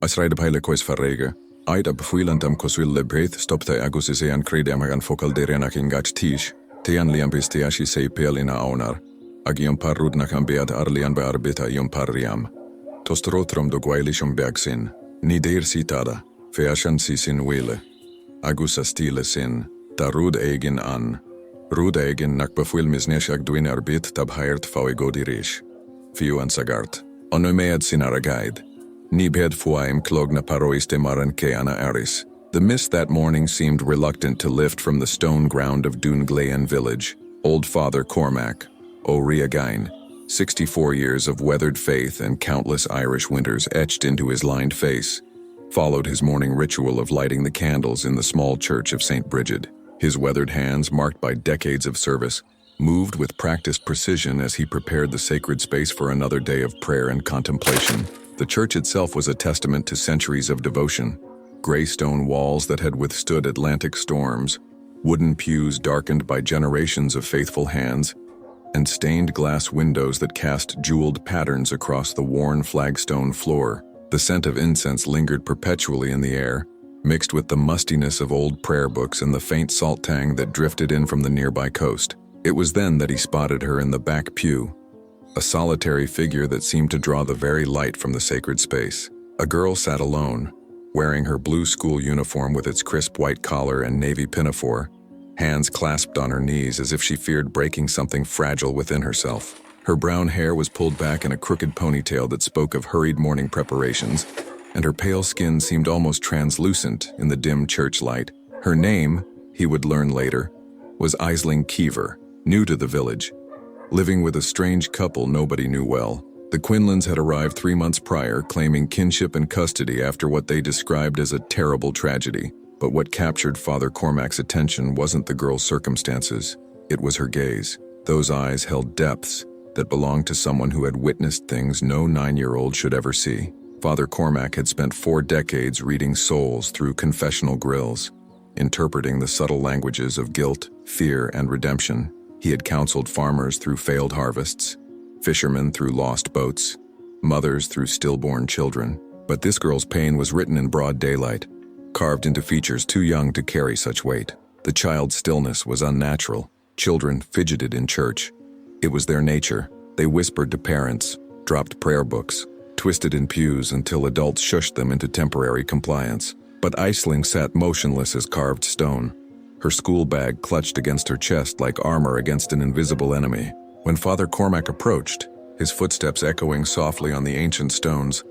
Asraid paile kois farrege. Aida befuilantam kosuille breath stopte agusisean credemagan focal derenakin gach tish. Tean liampistiashi sei pelina aunar. Agion parrudnakan bead arlian bearbita ion parriam. Tostrotrom do guailishum beagsin. Ni deir citada. Feashan sisin wele. Agusa stile sin. Ta rud egin an. Rud egin nak befuilmis neshak duin arbit tab hairt fauigodirish. Fiuan sagart. Onumead sinaragaid. Ni bed fuaim klogna paroiste marankeana aris. The mist that morning seemed reluctant to lift from the stone ground of Dunglayan village. Old Father Cormac, O Riagain, 64 years of weathered faith and countless Irish winters etched into his lined face, followed his morning ritual of lighting the candles in the small church of St. Bridget. His weathered hands, marked by decades of service, moved with practiced precision as he prepared the sacred space for another day of prayer and contemplation. The church itself was a testament to centuries of devotion. Gray stone walls that had withstood Atlantic storms, wooden pews darkened by generations of faithful hands, and stained glass windows that cast jeweled patterns across the worn flagstone floor. The scent of incense lingered perpetually in the air, mixed with the mustiness of old prayer books and the faint salt tang that drifted in from the nearby coast. It was then that he spotted her in the back pew, a solitary figure that seemed to draw the very light from the sacred space. A girl sat alone, wearing her blue school uniform with its crisp white collar and navy pinafore, hands clasped on her knees as if she feared breaking something fragile within herself. Her brown hair was pulled back in a crooked ponytail that spoke of hurried morning preparations, and her pale skin seemed almost translucent in the dim church light. Her name, he would learn later, was Aisling Kiever, new to the village, living with a strange couple nobody knew well. The Quinlans had arrived 3 months prior, claiming kinship and custody after what they described as a terrible tragedy. But what captured Father Cormac's attention wasn't the girl's circumstances, it was her gaze. Those eyes held depths that belonged to someone who had witnessed things no 9-year-old should ever see. Father Cormac had spent 4 decades reading souls through confessional grills, interpreting the subtle languages of guilt, fear, and redemption. He had counseled farmers through failed harvests, fishermen through lost boats, mothers through stillborn children. But this girl's pain was written in broad daylight, carved into features too young to carry such weight. The child's stillness was unnatural. Children fidgeted in church. It was their nature. They whispered to parents, dropped prayer books, twisted in pews until adults shushed them into temporary compliance. But Aisling sat motionless as carved stone, her school bag clutched against her chest like armor against an invisible enemy. When Father Cormac approached, his footsteps echoing softly on the ancient stones,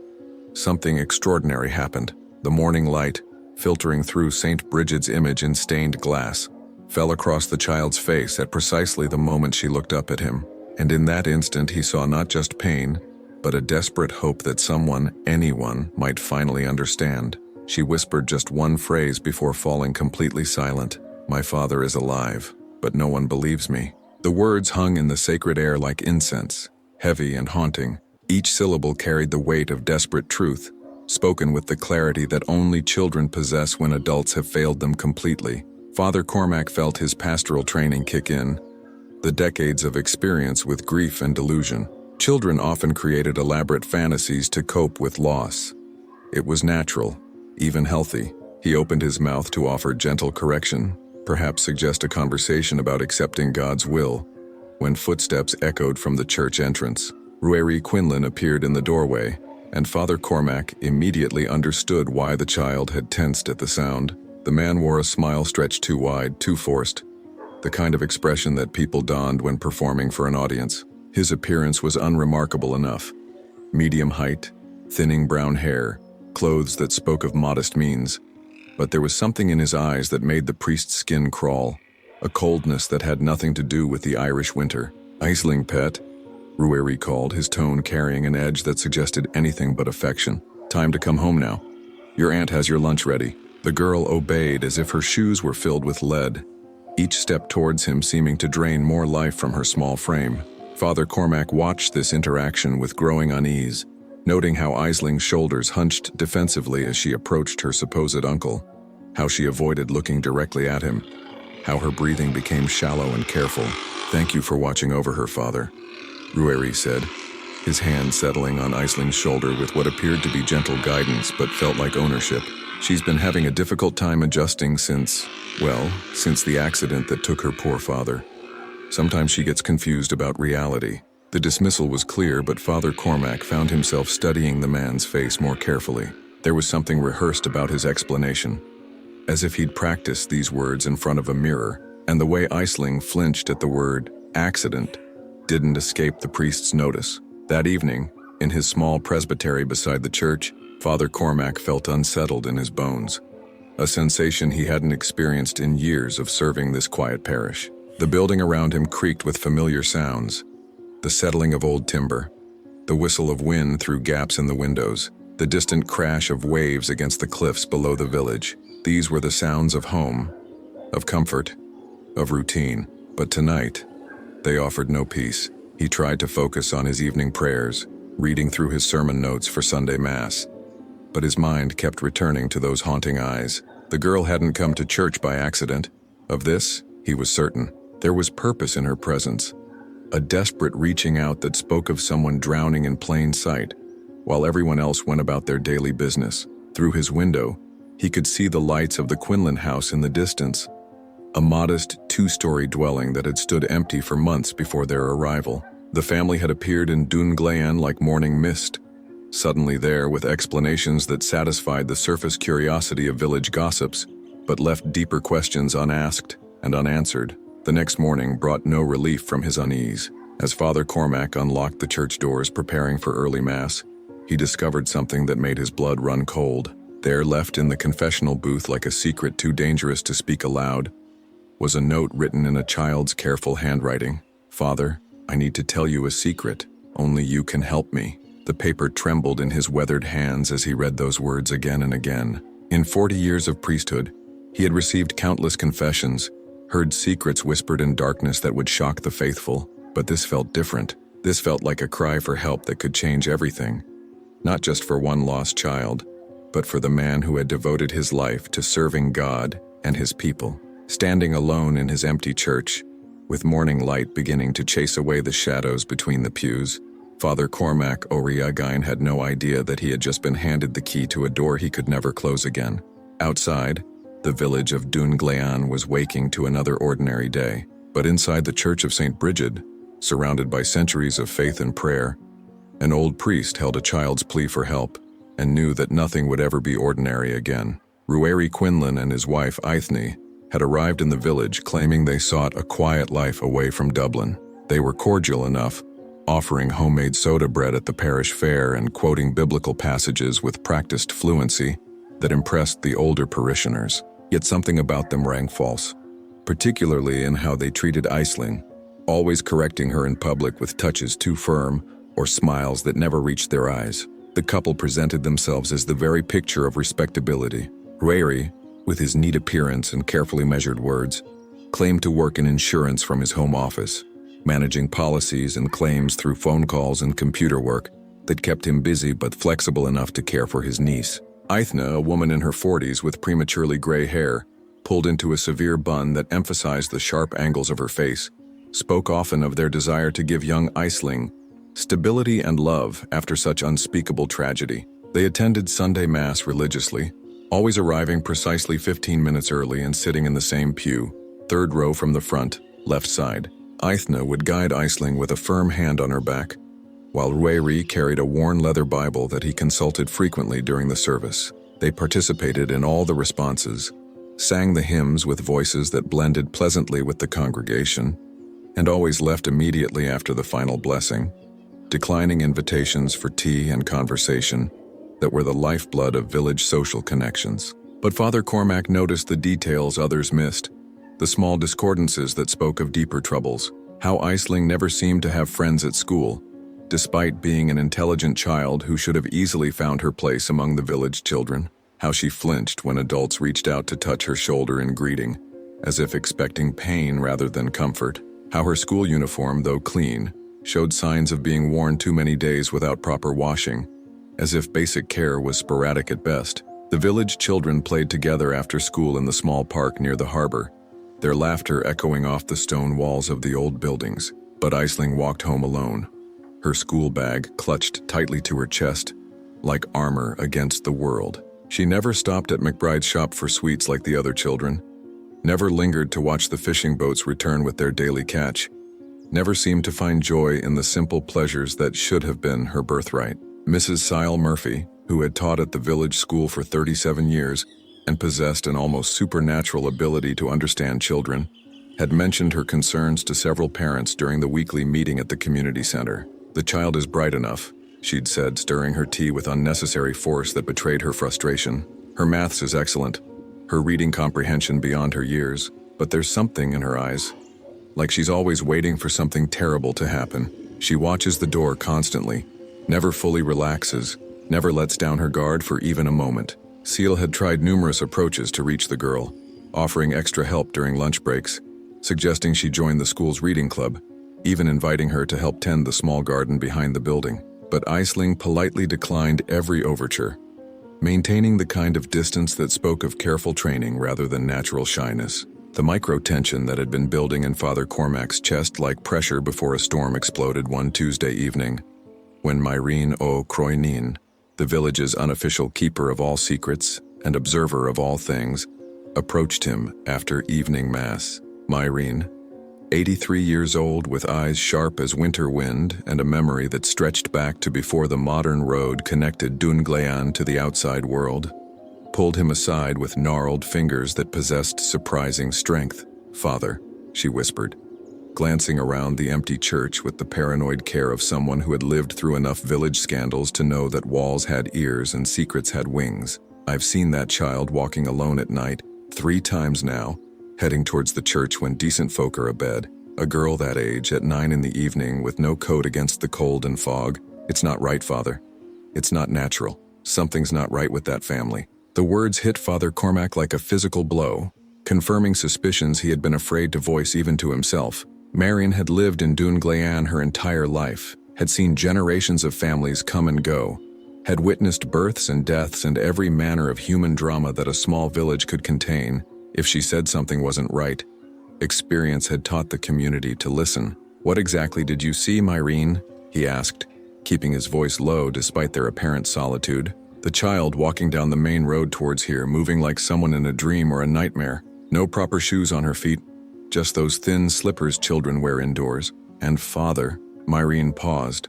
something extraordinary happened. The morning light, filtering through St. Bridget's image in stained glass, fell across the child's face at precisely the moment she looked up at him. And in that instant he saw not just pain, but a desperate hope that someone, anyone, might finally understand. She whispered just one phrase before falling completely silent. "My father is alive, but no one believes me." The words hung in the sacred air like incense, heavy and haunting. Each syllable carried the weight of desperate truth, spoken with the clarity that only children possess when adults have failed them completely. Father Cormac felt his pastoral training kick in, the decades of experience with grief and delusion. Children often created elaborate fantasies to cope with loss. It was natural, even healthy. He opened his mouth to offer gentle correction, perhaps suggest a conversation about accepting God's will, when footsteps echoed from the church entrance. Ruairi Quinlan appeared in the doorway, and Father Cormac immediately understood why the child had tensed at the sound. The man wore a smile stretched too wide, too forced, the kind of expression that people donned when performing for an audience. His appearance was unremarkable enough. Medium height, thinning brown hair, clothes that spoke of modest means. But there was something in his eyes that made the priest's skin crawl, a coldness that had nothing to do with the Irish winter. "Aisling, pet," Ruairi called, his tone carrying an edge that suggested anything but affection. "Time to come home now. Your aunt has your lunch ready." The girl obeyed as if her shoes were filled with lead, each step towards him seeming to drain more life from her small frame. Father Cormac watched this interaction with growing unease, noting how Aisling's shoulders hunched defensively as she approached her supposed uncle, how she avoided looking directly at him, how her breathing became shallow and careful. "Thank you for watching over her, Father," Ruairi said, his hand settling on Aisling's shoulder with what appeared to be gentle guidance but felt like ownership. She's been having a difficult time adjusting since the accident that took her poor father. Sometimes she gets confused about reality. The dismissal was clear, but Father Cormac found himself studying the man's face more carefully. There was something rehearsed about his explanation, as if he'd practiced these words in front of a mirror, and the way Aisling flinched at the word accident didn't escape the priest's notice. That evening, in his small presbytery beside the church, Father Cormac felt unsettled in his bones, a sensation he hadn't experienced in years of serving this quiet parish. The building around him creaked with familiar sounds, the settling of old timber, the whistle of wind through gaps in the windows, the distant crash of waves against the cliffs below the village. These were the sounds of home, of comfort, of routine. But tonight, they offered no peace. He tried to focus on his evening prayers, reading through his sermon notes for Sunday Mass. But his mind kept returning to those haunting eyes. The girl hadn't come to church by accident. Of this, he was certain. There was purpose in her presence, a desperate reaching out that spoke of someone drowning in plain sight, while everyone else went about their daily business. Through his window, he could see the lights of the Quinlan house in the distance, a modest two-story dwelling that had stood empty for months before their arrival. The family had appeared in Dunglayan like morning mist, suddenly there with explanations that satisfied the surface curiosity of village gossips, but left deeper questions unasked and unanswered. The next morning brought no relief from his unease. As Father Cormac unlocked the church doors preparing for early Mass, he discovered something that made his blood run cold. There, left in the confessional booth like a secret too dangerous to speak aloud, was a note written in a child's careful handwriting. "Father, I need to tell you a secret. Only you can help me." The paper trembled in his weathered hands as he read those words again and again. In 40 years of priesthood, he had received countless confessions, heard secrets whispered in darkness that would shock the faithful, but this felt different. This felt like a cry for help that could change everything. Not just for one lost child, but for the man who had devoted his life to serving God and his people. Standing alone in his empty church, with morning light beginning to chase away the shadows between the pews, Father Cormac Oriagain had no idea that he had just been handed the key to a door he could never close again. Outside, the village of Dunglayan was waking to another ordinary day. But inside the church of St. Brigid, surrounded by centuries of faith and prayer, an old priest held a child's plea for help and knew that nothing would ever be ordinary again. Ruairi Quinlan and his wife Aithne had arrived in the village claiming they sought a quiet life away from Dublin. They were cordial enough, offering homemade soda bread at the parish fair and quoting biblical passages with practiced fluency that impressed the older parishioners. Yet something about them rang false, particularly in how they treated Aisling, always correcting her in public with touches too firm or smiles that never reached their eyes. The couple presented themselves as the very picture of respectability. Ruairi, with his neat appearance and carefully measured words, claimed to work in insurance from his home office, managing policies and claims through phone calls and computer work that kept him busy but flexible enough to care for his niece. Aithne, a woman in her 40s with prematurely gray hair, pulled into a severe bun that emphasized the sharp angles of her face, spoke often of their desire to give young Aisling stability and love after such unspeakable tragedy. They attended Sunday Mass religiously, always arriving precisely 15 minutes early and sitting in the same pew, third row from the front, left side. Aithne would guide Aisling with a firm hand on her back, while Ruairi carried a worn leather Bible that he consulted frequently during the service. They participated in all the responses, sang the hymns with voices that blended pleasantly with the congregation, and always left immediately after the final blessing, declining invitations for tea and conversation that were the lifeblood of village social connections. But Father Cormac noticed the details others missed, the small discordances that spoke of deeper troubles, how Aisling never seemed to have friends at school, despite being an intelligent child who should have easily found her place among the village children, how she flinched when adults reached out to touch her shoulder in greeting, as if expecting pain rather than comfort, how her school uniform, though clean, showed signs of being worn too many days without proper washing, as if basic care was sporadic at best. The village children played together after school in the small park near the harbor, their laughter echoing off the stone walls of the old buildings. But Aisling walked home alone, her school bag clutched tightly to her chest, like armor against the world. She never stopped at McBride's shop for sweets like the other children, never lingered to watch the fishing boats return with their daily catch, never seemed to find joy in the simple pleasures that should have been her birthright. Mrs. Sile Murphy, who had taught at the village school for 37 years and possessed an almost supernatural ability to understand children, had mentioned her concerns to several parents during the weekly meeting at the community center. "The child is bright enough," she'd said, stirring her tea with unnecessary force that betrayed her frustration. "Her maths is excellent, her reading comprehension beyond her years, but there's something in her eyes. Like she's always waiting for something terrible to happen. She watches the door constantly, never fully relaxes, never lets down her guard for even a moment." Seal had tried numerous approaches to reach the girl, offering extra help during lunch breaks, suggesting she join the school's reading club, even inviting her to help tend the small garden behind the building. But Aisling politely declined every overture, maintaining the kind of distance that spoke of careful training rather than natural shyness. The micro-tension that had been building in Father Cormac's chest like pressure before a storm exploded one Tuesday evening, when Myrene O'Croynin, the village's unofficial keeper of all secrets and observer of all things, approached him after evening mass. Myrene, 83 years old with eyes sharp as winter wind and a memory that stretched back to before the modern road connected Dunglayan to the outside world, pulled him aside with gnarled fingers that possessed surprising strength. "Father," she whispered, glancing around the empty church with the paranoid care of someone who had lived through enough village scandals to know that walls had ears and secrets had wings. "I've seen that child walking alone at night 3 times now, heading towards the church when decent folk are abed. A girl that age at 9 in the evening with no coat against the cold and fog. It's not right, Father. It's not natural. Something's not right with that family." The words hit Father Cormac like a physical blow, confirming suspicions he had been afraid to voice even to himself. Marion had lived in Dunglayan her entire life, had seen generations of families come and go, had witnessed births and deaths and every manner of human drama that a small village could contain if she said something wasn't right. Experience had taught the community to listen. "What exactly did you see, Myrene?" he asked, keeping his voice low despite their apparent solitude. "The child walking down the main road towards here, moving like someone in a dream or a nightmare. No proper shoes on her feet, just those thin slippers children wear indoors. And Father," Myrene paused,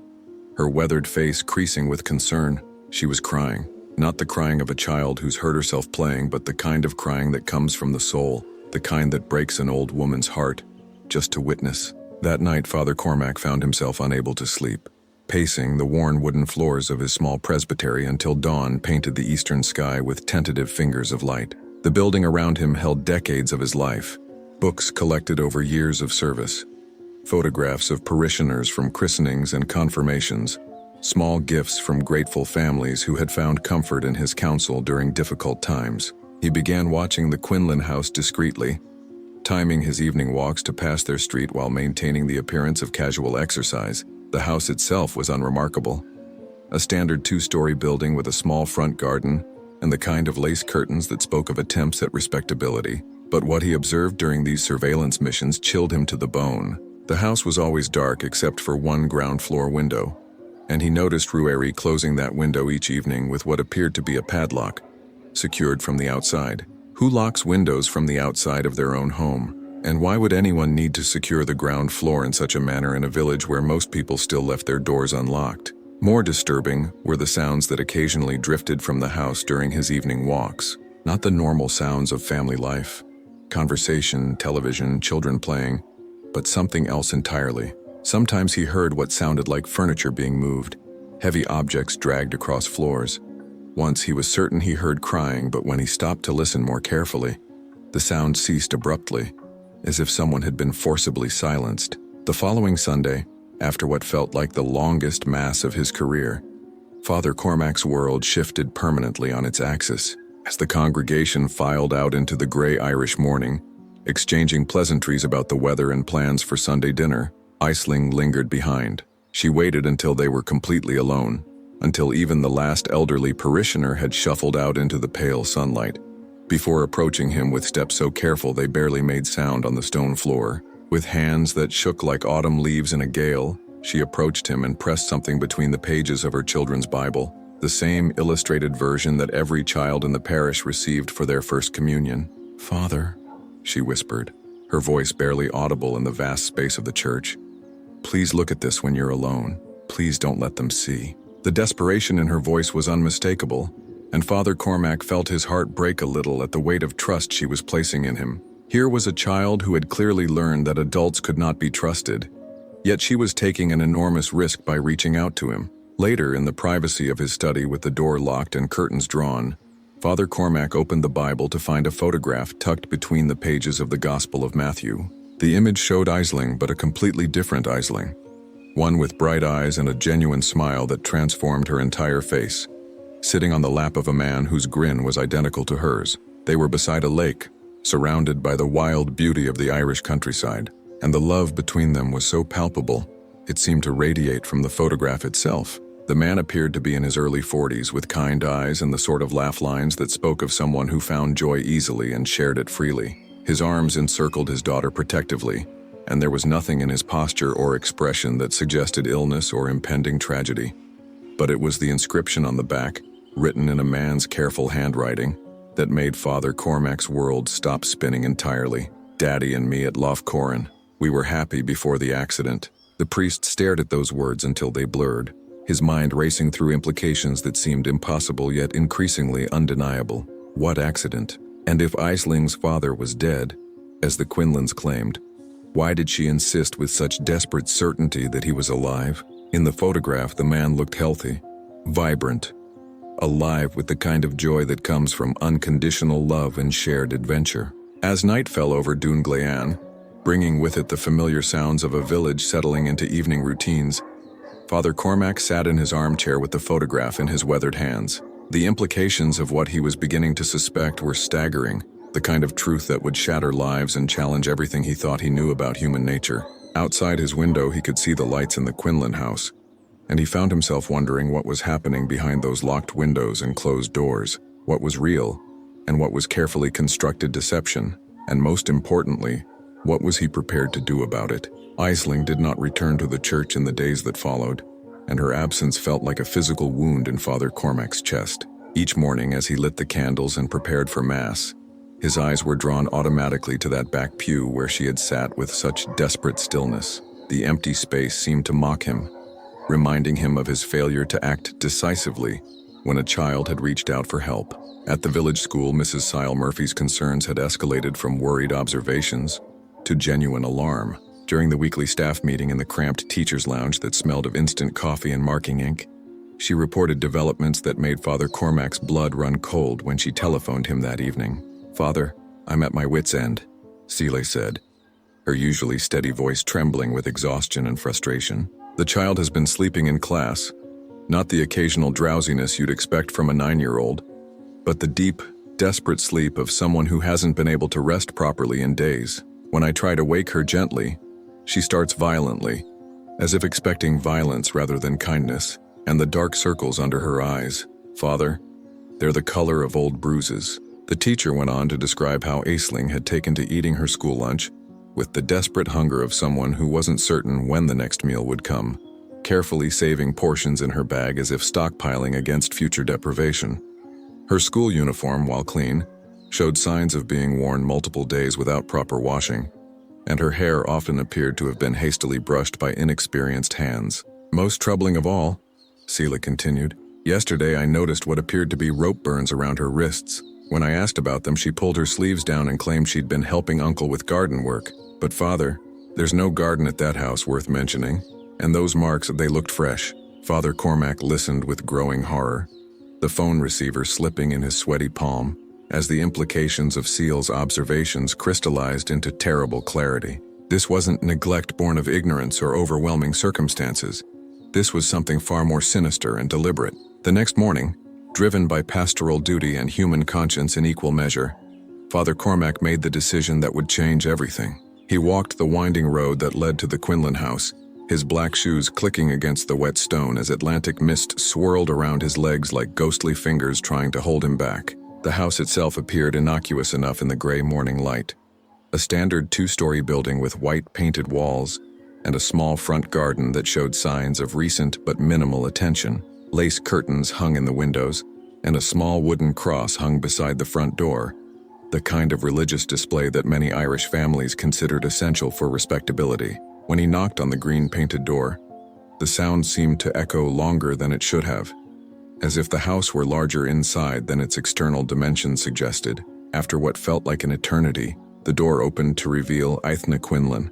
her weathered face creasing with concern. She was crying. Not the crying of a child who's hurt herself playing, but the kind of crying that comes from the soul, the kind that breaks an old woman's heart, just to witness. That night, Father Cormac found himself unable to sleep, pacing the worn wooden floors of his small presbytery until dawn painted the eastern sky with tentative fingers of light. The building around him held decades of his life, books collected over years of service, photographs of parishioners from christenings and confirmations, small gifts from grateful families who had found comfort in his counsel during difficult times. He began watching the Quinlan house discreetly, timing his evening walks to pass their street while maintaining the appearance of casual exercise. The house itself was unremarkable. A standard 2-story building with a small front garden and the kind of lace curtains that spoke of attempts at respectability. But what he observed during these surveillance missions chilled him to the bone. The house was always dark except for one ground floor window, and he noticed Rueri closing that window each evening with what appeared to be a padlock, secured from the outside. Who locks windows from the outside of their own home? And why would anyone need to secure the ground floor in such a manner in a village where most people still left their doors unlocked? More disturbing were the sounds that occasionally drifted from the house during his evening walks. Not the normal sounds of family life, conversation, television, children playing, but something else entirely. Sometimes he heard what sounded like furniture being moved, heavy objects dragged across floors. Once he was certain he heard crying, but when he stopped to listen more carefully, the sound ceased abruptly, as if someone had been forcibly silenced. The following Sunday, after what felt like the longest mass of his career, Father Cormac's world shifted permanently on its axis. As the congregation filed out into the gray Irish morning, exchanging pleasantries about the weather and plans for Sunday dinner, Aisling lingered behind. She waited until they were completely alone, until even the last elderly parishioner had shuffled out into the pale sunlight, before approaching him with steps so careful they barely made sound on the stone floor. With hands that shook like autumn leaves in a gale, She approached him and pressed something between the pages of her children's Bible, the same illustrated version that every child in the parish received for their first communion. "Father," she whispered, her voice barely audible in the vast space of the church, "please look at this when you're alone. Please don't let them see." The desperation in her voice was unmistakable, and Father Cormac felt his heart break a little at the weight of trust she was placing in him. Here was a child who had clearly learned that adults could not be trusted, yet she was taking an enormous risk by reaching out to him. Later, in the privacy of his study with the door locked and curtains drawn, Father Cormac opened the Bible to find a photograph tucked between the pages of the Gospel of Matthew. The image showed Aisling, but a completely different Aisling. One with bright eyes and a genuine smile that transformed her entire face. Sitting on the lap of a man whose grin was identical to hers. They were beside a lake, surrounded by the wild beauty of the Irish countryside, and the love between them was so palpable, it seemed to radiate from the photograph itself. The man appeared to be in his early 40s with kind eyes and the sort of laugh lines that spoke of someone who found joy easily and shared it freely. His arms encircled his daughter protectively, and there was nothing in his posture or expression that suggested illness or impending tragedy. But it was the inscription on the back, written in a man's careful handwriting, that made Father Cormac's world stop spinning entirely. "Daddy and me at Lough Corran. We were happy before the accident." The priest stared at those words until they blurred, his mind racing through implications that seemed impossible yet increasingly undeniable. What accident? And if Aisling's father was dead, as the Quinlans claimed, why did she insist with such desperate certainty that he was alive? In the photograph, the man looked healthy, vibrant, alive with the kind of joy that comes from unconditional love and shared adventure. As night fell over Dún Gléan, bringing with it the familiar sounds of a village settling into evening routines, Father Cormac sat in his armchair with the photograph in his weathered hands. The implications of what he was beginning to suspect were staggering, the kind of truth that would shatter lives and challenge everything he thought he knew about human nature. Outside his window, he could see the lights in the Quinlan house, and he found himself wondering what was happening behind those locked windows and closed doors, what was real, and what was carefully constructed deception, and most importantly, what was he prepared to do about it? Aisling did not return to the church in the days that followed, and her absence felt like a physical wound in Father Cormac's chest. Each morning, as he lit the candles and prepared for Mass, his eyes were drawn automatically to that back pew where she had sat with such desperate stillness. The empty space seemed to mock him, reminding him of his failure to act decisively when a child had reached out for help. At the village school, Mrs. Sile Murphy's concerns had escalated from worried observations to genuine alarm. During the weekly staff meeting in the cramped teacher's lounge that smelled of instant coffee and marking ink, she reported developments that made Father Cormac's blood run cold when she telephoned him that evening. "Father, I'm at my wit's end," Sile said, her usually steady voice trembling with exhaustion and frustration. "The child has been sleeping in class, not the occasional drowsiness you'd expect from a 9-year-old, but the deep, desperate sleep of someone who hasn't been able to rest properly in days. When I try to wake her gently, she starts violently, as if expecting violence rather than kindness, and the dark circles under her eyes, Father, they're the color of old bruises." The teacher went on to describe how Aisling had taken to eating her school lunch with the desperate hunger of someone who wasn't certain when the next meal would come, carefully saving portions in her bag as if stockpiling against future deprivation. Her school uniform, while clean, showed signs of being worn multiple days without proper washing, and her hair often appeared to have been hastily brushed by inexperienced hands. "Most troubling of all," Sila continued, "yesterday I noticed what appeared to be rope burns around her wrists. When I asked about them, she pulled her sleeves down and claimed she'd been helping Uncle with garden work. But Father, there's no garden at that house worth mentioning, and those marks, they looked fresh." Father Cormac listened with growing horror, the phone receiver slipping in his sweaty palm, as the implications of Seal's observations crystallized into terrible clarity. This wasn't neglect born of ignorance or overwhelming circumstances. This was something far more sinister and deliberate. The next morning, driven by pastoral duty and human conscience in equal measure, Father Cormac made the decision that would change everything. He walked the winding road that led to the Quinlan house, his black shoes clicking against the wet stone as Atlantic mist swirled around his legs like ghostly fingers trying to hold him back. The house itself appeared innocuous enough in the gray morning light. A standard 2-story building with white painted walls, and a small front garden that showed signs of recent but minimal attention. Lace curtains hung in the windows, and a small wooden cross hung beside the front door, the kind of religious display that many Irish families considered essential for respectability. When he knocked on the green-painted door, the sound seemed to echo longer than it should have, as if the house were larger inside than its external dimensions suggested. After what felt like an eternity, the door opened to reveal Aithne Quinlan.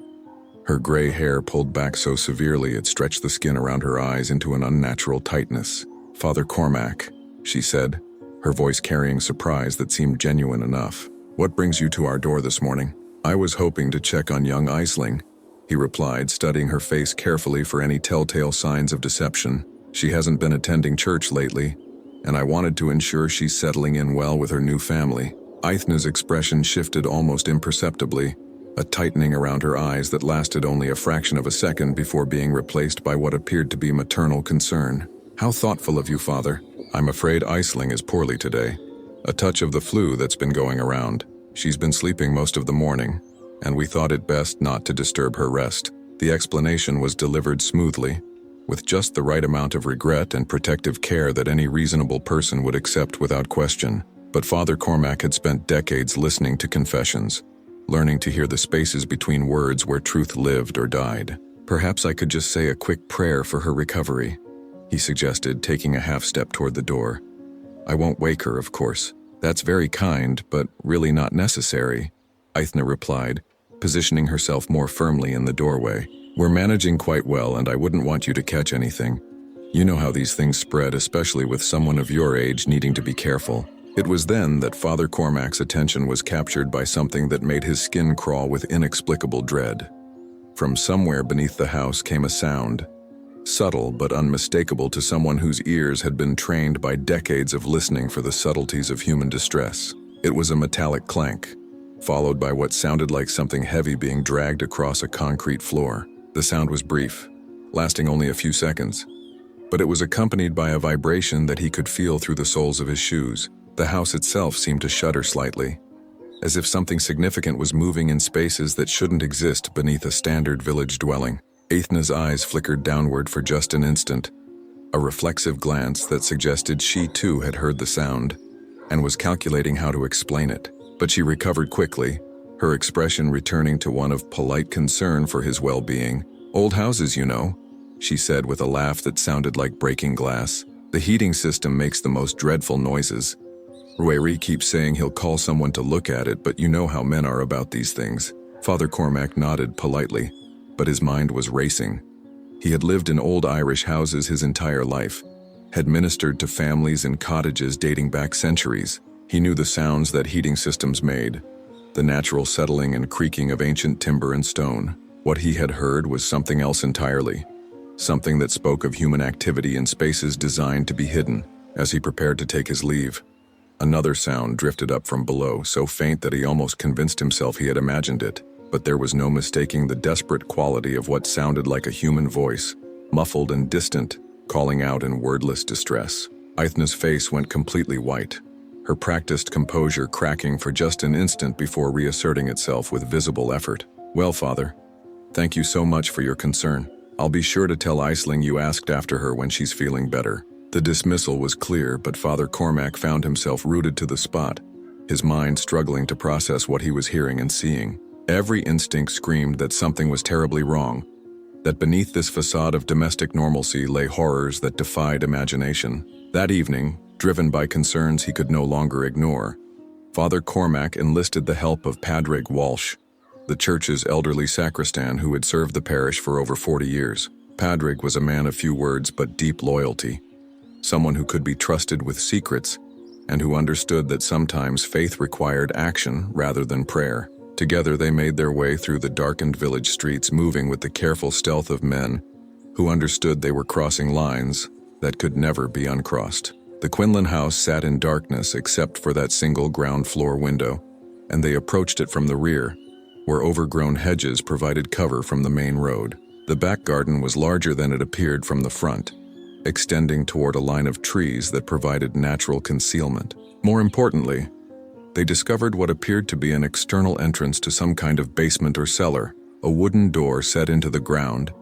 Her gray hair pulled back so severely it stretched the skin around her eyes into an unnatural tightness. "Father Cormac," she said, her voice carrying surprise that seemed genuine enough. "What brings you to our door this morning?" "I was hoping to check on young Aisling," he replied, studying her face carefully for any telltale signs of deception. "She hasn't been attending church lately, and I wanted to ensure she's settling in well with her new family." Aithne's expression shifted almost imperceptibly, a tightening around her eyes that lasted only a fraction of a second before being replaced by what appeared to be maternal concern. "How thoughtful of you, Father. I'm afraid Aisling is poorly today. A touch of the flu that's been going around. She's been sleeping most of the morning, and we thought it best not to disturb her rest." The explanation was delivered smoothly, with just the right amount of regret and protective care that any reasonable person would accept without question. But Father Cormac had spent decades listening to confessions, learning to hear the spaces between words where truth lived or died. "Perhaps I could just say a quick prayer for her recovery," he suggested, taking a half-step toward the door. "I won't wake her, of course." "That's very kind, but really not necessary," Aithne replied, positioning herself more firmly in the doorway. "We're managing quite well, and I wouldn't want you to catch anything. You know how these things spread, especially with someone of your age needing to be careful." It was then that Father Cormac's attention was captured by something that made his skin crawl with inexplicable dread. From somewhere beneath the house came a sound, subtle but unmistakable to someone whose ears had been trained by decades of listening for the subtleties of human distress. It was a metallic clank, followed by what sounded like something heavy being dragged across a concrete floor. The sound was brief, lasting only a few seconds, but it was accompanied by a vibration that he could feel through the soles of his shoes. The house itself seemed to shudder slightly, as if something significant was moving in spaces that shouldn't exist beneath a standard village dwelling. Aithne's eyes flickered downward for just an instant, a reflexive glance that suggested she too had heard the sound and was calculating how to explain it. But she recovered quickly, her expression returning to one of polite concern for his well-being. "Old houses, you know," she said with a laugh that sounded like breaking glass. "The heating system makes the most dreadful noises. Ruairi keeps saying he'll call someone to look at it, but you know how men are about these things." Father Cormac nodded politely, but his mind was racing. He had lived in old Irish houses his entire life, had ministered to families in cottages dating back centuries. He knew the sounds that heating systems made, the natural settling and creaking of ancient timber and stone. What he had heard was something else entirely, something that spoke of human activity in spaces designed to be hidden. As he prepared to take his leave, another sound drifted up from below, so faint that he almost convinced himself he had imagined it. But there was no mistaking the desperate quality of what sounded like a human voice, muffled and distant, calling out in wordless distress. Aithne's face went completely white, her practiced composure cracking for just an instant before reasserting itself with visible effort. "Well, Father, thank you so much for your concern. I'll be sure to tell Aisling you asked after her when she's feeling better." The dismissal was clear, but Father Cormac found himself rooted to the spot, his mind struggling to process what he was hearing and seeing. Every instinct screamed that something was terribly wrong, that beneath this facade of domestic normalcy lay horrors that defied imagination. That evening, driven by concerns he could no longer ignore, Father Cormac enlisted the help of Padraig Walsh, the church's elderly sacristan who had served the parish for over 40 years. Padraig was a man of few words but deep loyalty, someone who could be trusted with secrets and who understood that sometimes faith required action rather than prayer. Together they made their way through the darkened village streets, moving with the careful stealth of men who understood they were crossing lines that could never be uncrossed. The Quinlan house sat in darkness except for that single ground floor window, and they approached it from the rear, where overgrown hedges provided cover from the main road. The back garden was larger than it appeared from the front, extending toward a line of trees that provided natural concealment. More importantly, they discovered what appeared to be an external entrance to some kind of basement or cellar. a wooden door set into the ground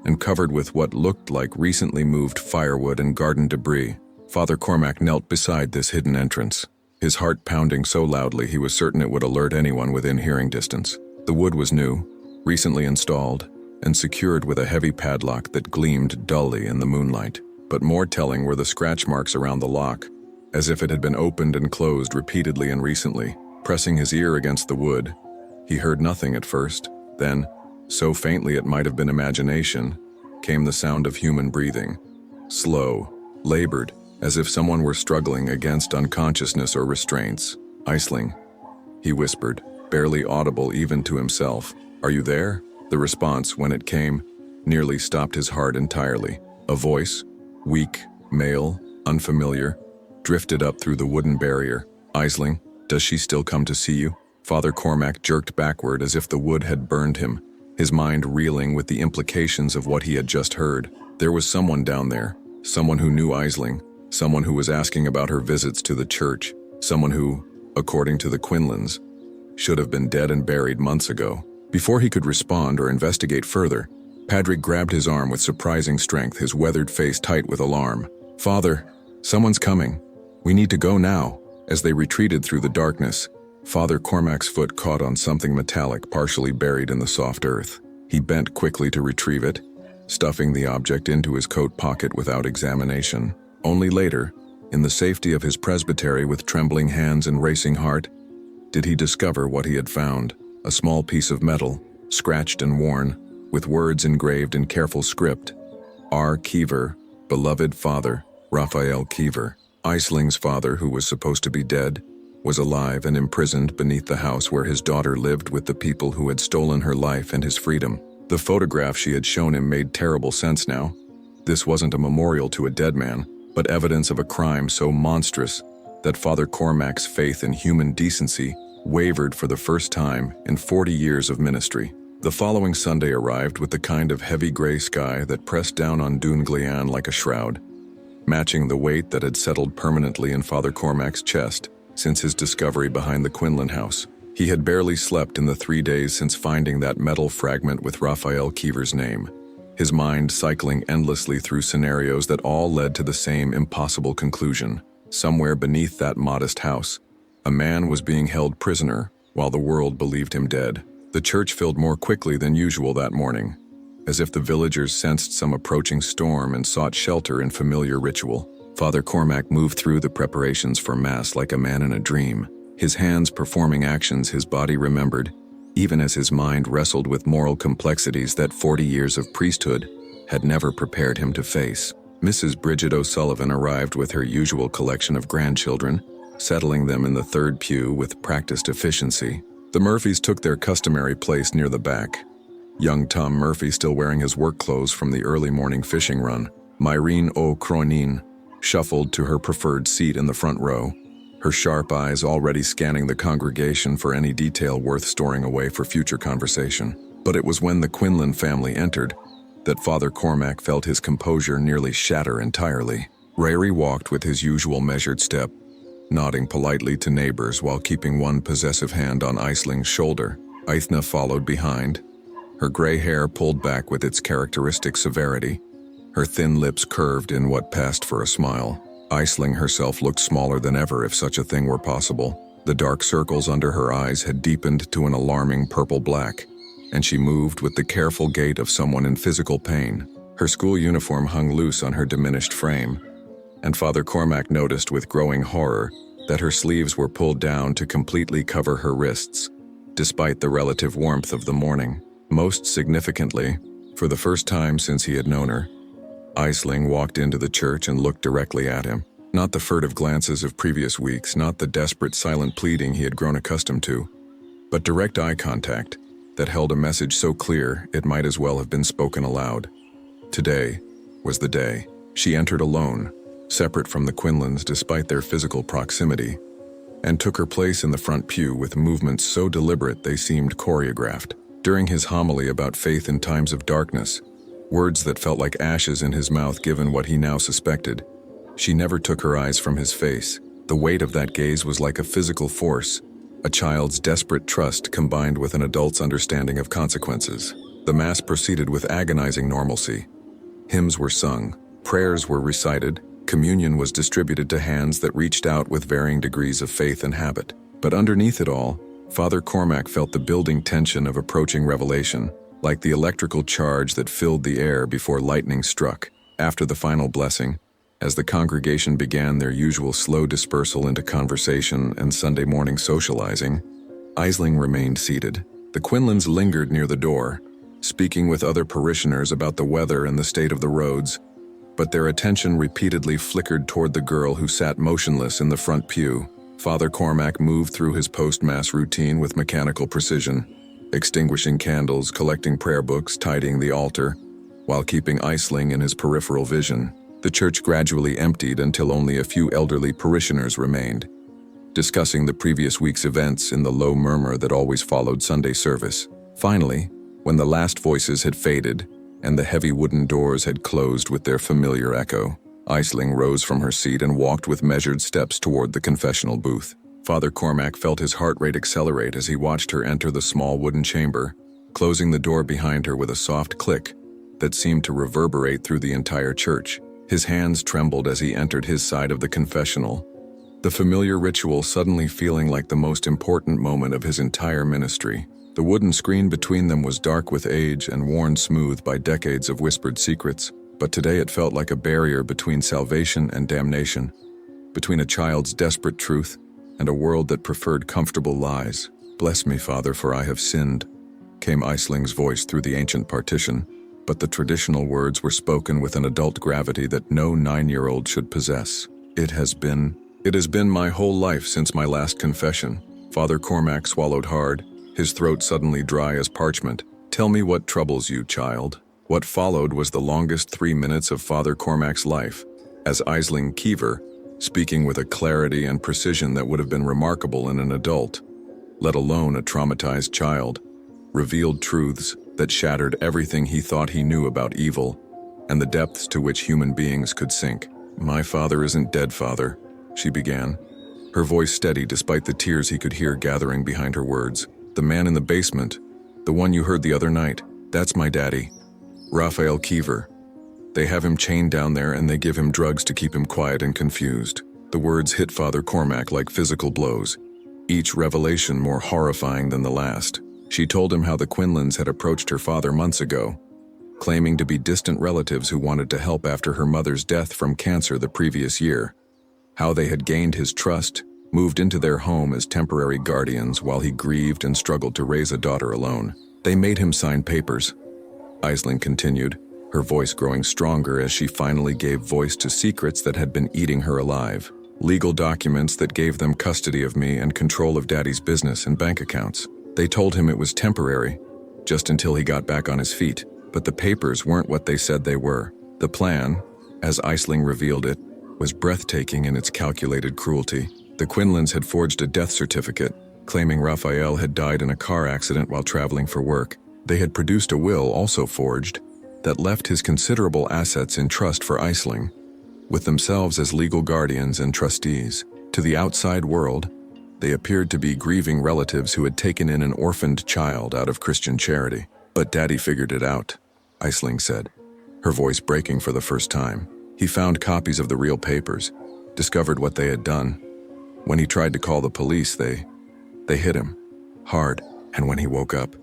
and covered with what looked like recently moved firewood and garden debris. Father Cormac knelt beside this hidden entrance, his heart pounding so loudly he was certain it would alert anyone within hearing distance. The wood was new, recently installed, and secured with a heavy padlock that gleamed dully in the moonlight. But more telling were the scratch marks around the lock, as if it had been opened and closed repeatedly and recently. Pressing his ear against the wood, he heard nothing at first. Then, so faintly it might have been imagination, came the sound of human breathing. Slow, labored, as if someone were struggling against unconsciousness or restraints. "Aisling," he whispered, barely audible even to himself. "Are you there?" The response, when it came, nearly stopped his heart entirely. A voice, weak, male, unfamiliar, drifted up through the wooden barrier. "Aisling, does she still come to see you?" Father Cormac jerked backward as if the wood had burned him, his mind reeling with the implications of what he had just heard. There was someone down there, someone who knew Aisling, someone who was asking about her visits to the church, someone who, according to the Quinlans, should have been dead and buried months ago. Before he could respond or investigate further, Padraig grabbed his arm with surprising strength, his weathered face tight with alarm. "Father, someone's coming. We need to go now." As they retreated through the darkness, Father Cormac's foot caught on something metallic partially buried in the soft earth. He bent quickly to retrieve it, stuffing the object into his coat pocket without examination. Only later, in the safety of his presbytery with trembling hands and racing heart, did he discover what he had found: a small piece of metal, scratched and worn, with words engraved in careful script. R. Kiever, beloved father, Raphael Kiever. Aisling's father, who was supposed to be dead, was alive and imprisoned beneath the house where his daughter lived with the people who had stolen her life and his freedom. The photograph she had shown him made terrible sense now. This wasn't a memorial to a dead man, but evidence of a crime so monstrous that Father Cormac's faith in human decency wavered for the first time in 40 years of ministry. The following Sunday arrived with the kind of heavy gray sky that pressed down on Dún Glean like a shroud, matching the weight that had settled permanently in Father Cormac's chest since his discovery behind the Quinlan house. He had barely slept in the 3 days since finding that metal fragment with Raphael Kiever's name, his mind cycling endlessly through scenarios that all led to the same impossible conclusion. Somewhere beneath that modest house, a man was being held prisoner while the world believed him dead. The church filled more quickly than usual that morning, as if the villagers sensed some approaching storm and sought shelter in familiar ritual. Father Cormac moved through the preparations for Mass like a man in a dream, his hands performing actions his body remembered, even as his mind wrestled with moral complexities that 40 years of priesthood had never prepared him to face. Mrs. Bridget O'Sullivan arrived with her usual collection of grandchildren, settling them in the third pew with practiced efficiency. The Murphys took their customary place near the back, young Tom Murphy still wearing his work clothes from the early morning fishing run. Myrene O'Cronin shuffled to her preferred seat in the front row, her sharp eyes already scanning the congregation for any detail worth storing away for future conversation. But it was when the Quinlan family entered that Father Cormac felt his composure nearly shatter entirely. Rary walked with his usual measured step, nodding politely to neighbors while keeping one possessive hand on Aisling's shoulder. Aithna followed behind, her gray hair pulled back with its characteristic severity, her thin lips curved in what passed for a smile. Aisling herself looked smaller than ever, if such a thing were possible. The dark circles under her eyes had deepened to an alarming purple-black, and she moved with the careful gait of someone in physical pain. Her school uniform hung loose on her diminished frame, and Father Cormac noticed with growing horror that her sleeves were pulled down to completely cover her wrists, despite the relative warmth of the morning. Most significantly, for the first time since he had known her, Aisling walked into the church and looked directly at him. Not the furtive glances of previous weeks, not the desperate silent pleading he had grown accustomed to, but direct eye contact that held a message so clear it might as well have been spoken aloud. Today was the day. She entered alone, separate from the Quinlans despite their physical proximity, and took her place in the front pew with movements so deliberate they seemed choreographed. During his homily about faith in times of darkness, words that felt like ashes in his mouth given what he now suspected, she never took her eyes from his face. The weight of that gaze was like a physical force, a child's desperate trust combined with an adult's understanding of consequences. The Mass proceeded with agonizing normalcy. Hymns were sung, prayers were recited, communion was distributed to hands that reached out with varying degrees of faith and habit. But underneath it all, Father Cormac felt the building tension of approaching revelation, like the electrical charge that filled the air before lightning struck. After the final blessing, as the congregation began their usual slow dispersal into conversation and Sunday morning socializing, Aisling remained seated. The Quinlans lingered near the door, speaking with other parishioners about the weather and the state of the roads, but their attention repeatedly flickered toward the girl who sat motionless in the front pew. Father Cormac moved through his post-Mass routine with mechanical precision, extinguishing candles, collecting prayer books, tidying the altar, while keeping Aisling in his peripheral vision. The church gradually emptied until only a few elderly parishioners remained, discussing the previous week's events in the low murmur that always followed Sunday service. Finally, when the last voices had faded and the heavy wooden doors had closed with their familiar echo, Aisling rose from her seat and walked with measured steps toward the confessional booth. Father Cormac felt his heart rate accelerate as he watched her enter the small wooden chamber, closing the door behind her with a soft click that seemed to reverberate through the entire church. His hands trembled as he entered his side of the confessional, the familiar ritual suddenly feeling like the most important moment of his entire ministry. The wooden screen between them was dark with age and worn smooth by decades of whispered secrets, but today it felt like a barrier between salvation and damnation, between a child's desperate truth and a world that preferred comfortable lies. "Bless me, Father, for I have sinned," came Aisling's voice through the ancient partition, but the traditional words were spoken with an adult gravity that no 9-year-old should possess. It has been my whole life since my last confession." Father Cormac swallowed hard, his throat suddenly dry as parchment. "Tell me what troubles you, child." What followed was the longest 3 minutes of Father Cormac's life, as Aisling Kiever, speaking with a clarity and precision that would have been remarkable in an adult, let alone a traumatized child, revealed truths that shattered everything he thought he knew about evil and the depths to which human beings could sink. "My father isn't dead, Father," she began, her voice steady despite the tears he could hear gathering behind her words. "The man in the basement, the one you heard the other night, that's my daddy, Raphael Kiever. They have him chained down there and they give him drugs to keep him quiet and confused." The words hit Father Cormac like physical blows, each revelation more horrifying than the last. She told him how the Quinlans had approached her father months ago, claiming to be distant relatives who wanted to help after her mother's death from cancer the previous year, how they had gained his trust, moved into their home as temporary guardians while he grieved and struggled to raise a daughter alone. "They made him sign papers," Aisling continued, her voice growing stronger as she finally gave voice to secrets that had been eating her alive. "Legal documents that gave them custody of me and control of Daddy's business and bank accounts. They told him it was temporary, just until he got back on his feet, but the papers weren't what they said they were. The plan, as Aisling revealed it, was breathtaking in its calculated cruelty. The Quinlans had forged a death certificate, claiming Raphael had died in a car accident while traveling for work. They had produced a will, also forged, that left his considerable assets in trust for Aisling, with themselves as legal guardians and trustees. To the outside world, they appeared to be grieving relatives who had taken in an orphaned child out of Christian charity. "But Daddy figured it out," Aisling said, her voice breaking for the first time. "He found copies of the real papers, discovered what they had done. When he tried to call the police, they hit him hard, and when he woke up,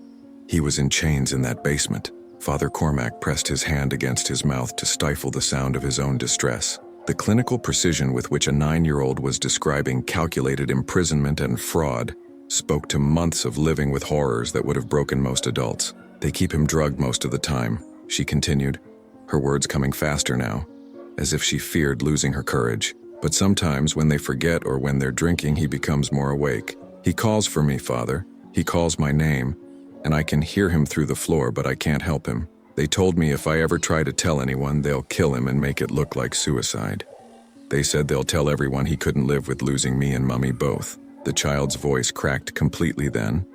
he was in chains in that basement." Father Cormac pressed his hand against his mouth to stifle the sound of his own distress. The clinical precision with which a 9-year-old was describing calculated imprisonment and fraud spoke to months of living with horrors that would have broken most adults. "They keep him drugged most of the time," she continued, her words coming faster now, as if she feared losing her courage. "But sometimes when they forget or when they're drinking, he becomes more awake. He calls for me, Father. He calls my name, and I can hear him through the floor, but I can't help him. They told me if I ever try to tell anyone, they'll kill him and make it look like suicide. They said they'll tell everyone he couldn't live with losing me and Mummy both." The child's voice cracked completely then,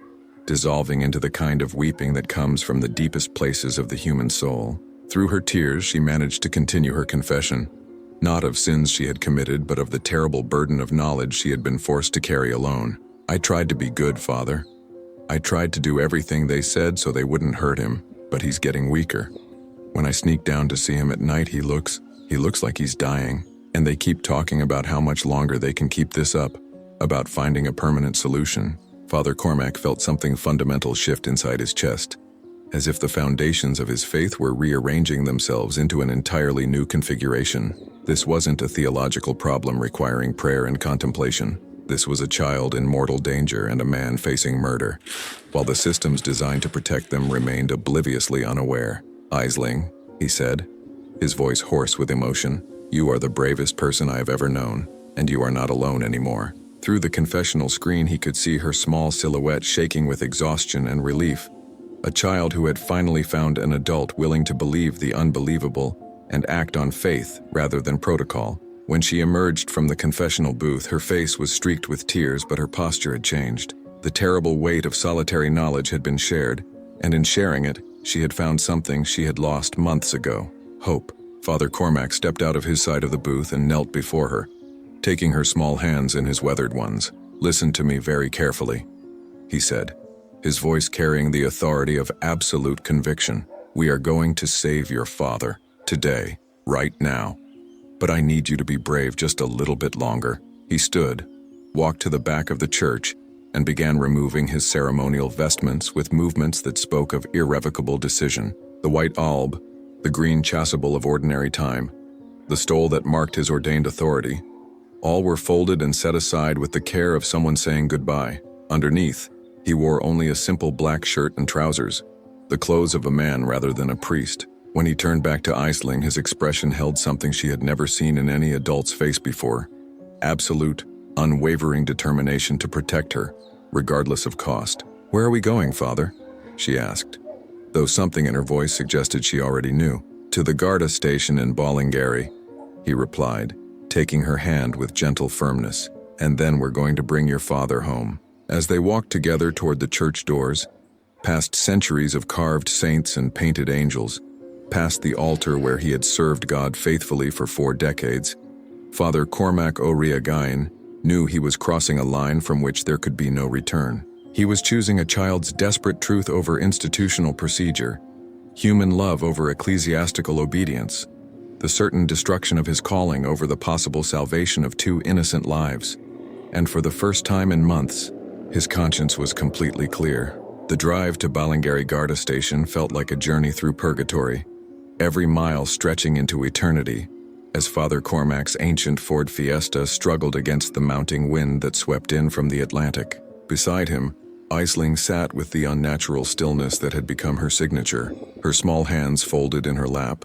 dissolving into the kind of weeping that comes from the deepest places of the human soul. Through her tears, she managed to continue her confession, not of sins she had committed, but of the terrible burden of knowledge she had been forced to carry alone. I tried to be good, Father. I tried to do everything they said so they wouldn't hurt him, but he's getting weaker. When I sneak down to see him at night, he looks like he's dying, and they keep talking about how much longer they can keep this up, about finding a permanent solution. Father Cormac felt something fundamental shift inside his chest, as if the foundations of his faith were rearranging themselves into an entirely new configuration. This wasn't a theological problem requiring prayer and contemplation. This was a child in mortal danger and a man facing murder, while the systems designed to protect them remained obliviously unaware. "Aisling," he said, his voice hoarse with emotion, "you are the bravest person I have ever known, and you are not alone anymore." Through the confessional screen, he could see her small silhouette shaking with exhaustion and relief, a child who had finally found an adult willing to believe the unbelievable and act on faith rather than protocol. When she emerged from the confessional booth, her face was streaked with tears, but her posture had changed. The terrible weight of solitary knowledge had been shared, and in sharing it, she had found something she had lost months ago: hope. Father Cormac stepped out of his side of the booth and knelt before her, taking her small hands in his weathered ones. "Listen to me very carefully," he said, his voice carrying the authority of absolute conviction. "We are going to save your father, today, right now. But I need you to be brave just a little bit longer." He stood, walked to the back of the church, and began removing his ceremonial vestments with movements that spoke of irrevocable decision. The white alb, the green chasuble of ordinary time, the stole that marked his ordained authority, all were folded and set aside with the care of someone saying goodbye. Underneath, he wore only a simple black shirt and trousers, the clothes of a man rather than a priest. When he turned back to Aisling, his expression held something she had never seen in any adult's face before: absolute, unwavering determination to protect her, regardless of cost. "Where are we going, Father?" she asked, though something in her voice suggested she already knew. "To the Garda station in Ballingarry," he replied, taking her hand with gentle firmness. "And then we're going to bring your father home." As they walked together toward the church doors, past centuries of carved saints and painted angels, past the altar where he had served God faithfully for 4 decades, Father Cormac O'Riagain knew he was crossing a line from which there could be no return. He was choosing a child's desperate truth over institutional procedure, human love over ecclesiastical obedience, the certain destruction of his calling over the possible salvation of 2 innocent lives. And for the first time in months, his conscience was completely clear. The drive to Ballingarry Garda station felt like a journey through purgatory, every mile stretching into eternity, as Father Cormac's ancient Ford Fiesta struggled against the mounting wind that swept in from the Atlantic. Beside him, Aisling sat with the unnatural stillness that had become her signature, her small hands folded in her lap,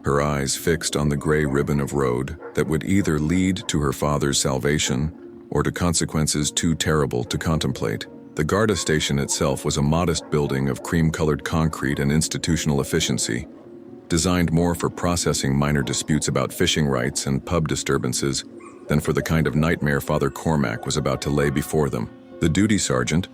her eyes fixed on the gray ribbon of road that would either lead to her father's salvation or to consequences too terrible to contemplate. The Garda station itself was a modest building of cream-colored concrete and institutional efficiency, designed more for processing minor disputes about fishing rights and pub disturbances than for the kind of nightmare Father Cormac was about to lay before them. The duty sergeant,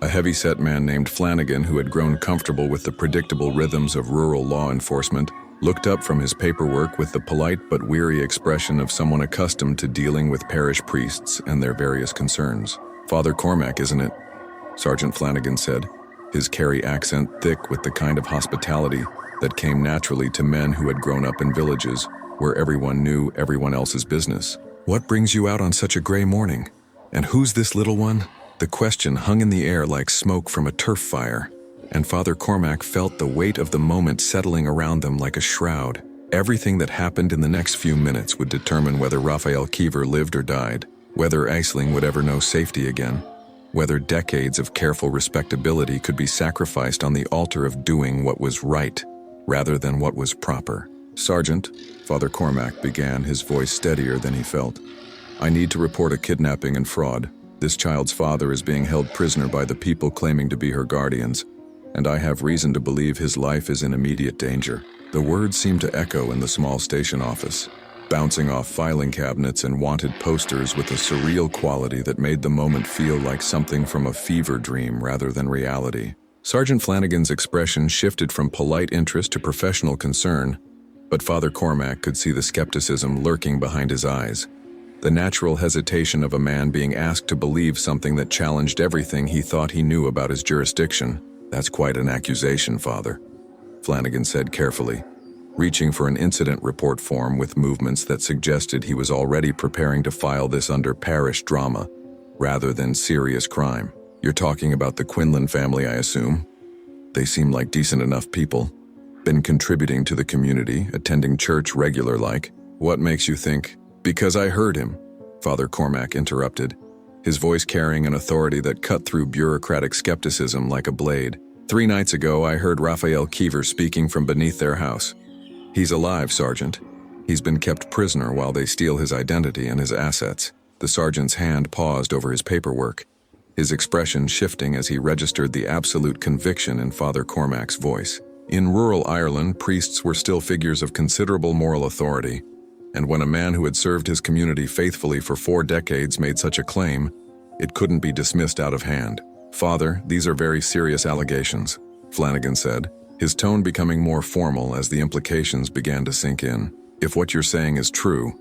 a heavy-set man named Flanagan who had grown comfortable with the predictable rhythms of rural law enforcement, looked up from his paperwork with the polite but weary expression of someone accustomed to dealing with parish priests and their various concerns. "Father Cormac, isn't it?" Sergeant Flanagan said, his Kerry accent thick with the kind of hospitality that came naturally to men who had grown up in villages where everyone knew everyone else's business. "What brings you out on such a gray morning? And who's this little one?" The question hung in the air like smoke from a turf fire, and Father Cormac felt the weight of the moment settling around them like a shroud. Everything that happened in the next few minutes would determine whether Raphael Kiever lived or died, whether Aisling would ever know safety again, whether decades of careful respectability could be sacrificed on the altar of doing what was right rather than what was proper. "Sergeant," Father Cormac began, his voice steadier than he felt, "I need to report a kidnapping and fraud. This child's father is being held prisoner by the people claiming to be her guardians, and I have reason to believe his life is in immediate danger." The words seemed to echo in the small station office, bouncing off filing cabinets and wanted posters with a surreal quality that made the moment feel like something from a fever dream rather than reality. Sergeant Flanagan's expression shifted from polite interest to professional concern, but Father Cormac could see the skepticism lurking behind his eyes. The natural hesitation of a man being asked to believe something that challenged everything he thought he knew about his jurisdiction. That's quite an accusation, Father, Flanagan said carefully, reaching for an incident report form with movements that suggested he was already preparing to file this under parish drama, rather than serious crime. You're talking about the Quinlan family, I assume? They seem like decent enough people. Been contributing to the community, attending church regular-like. What makes you think? Because I heard him, Father Cormac interrupted, his voice carrying an authority that cut through bureaucratic skepticism like a blade. 3 nights ago, I heard Raphael Keever speaking from beneath their house. He's alive, Sergeant. He's been kept prisoner while they steal his identity and his assets. The sergeant's hand paused over his paperwork, his expression shifting as he registered the absolute conviction in Father Cormac's voice. In rural Ireland, priests were still figures of considerable moral authority, and when a man who had served his community faithfully for 4 decades made such a claim, it couldn't be dismissed out of hand. Father, these are very serious allegations, Flanagan said, his tone becoming more formal as the implications began to sink in. If what you're saying is true,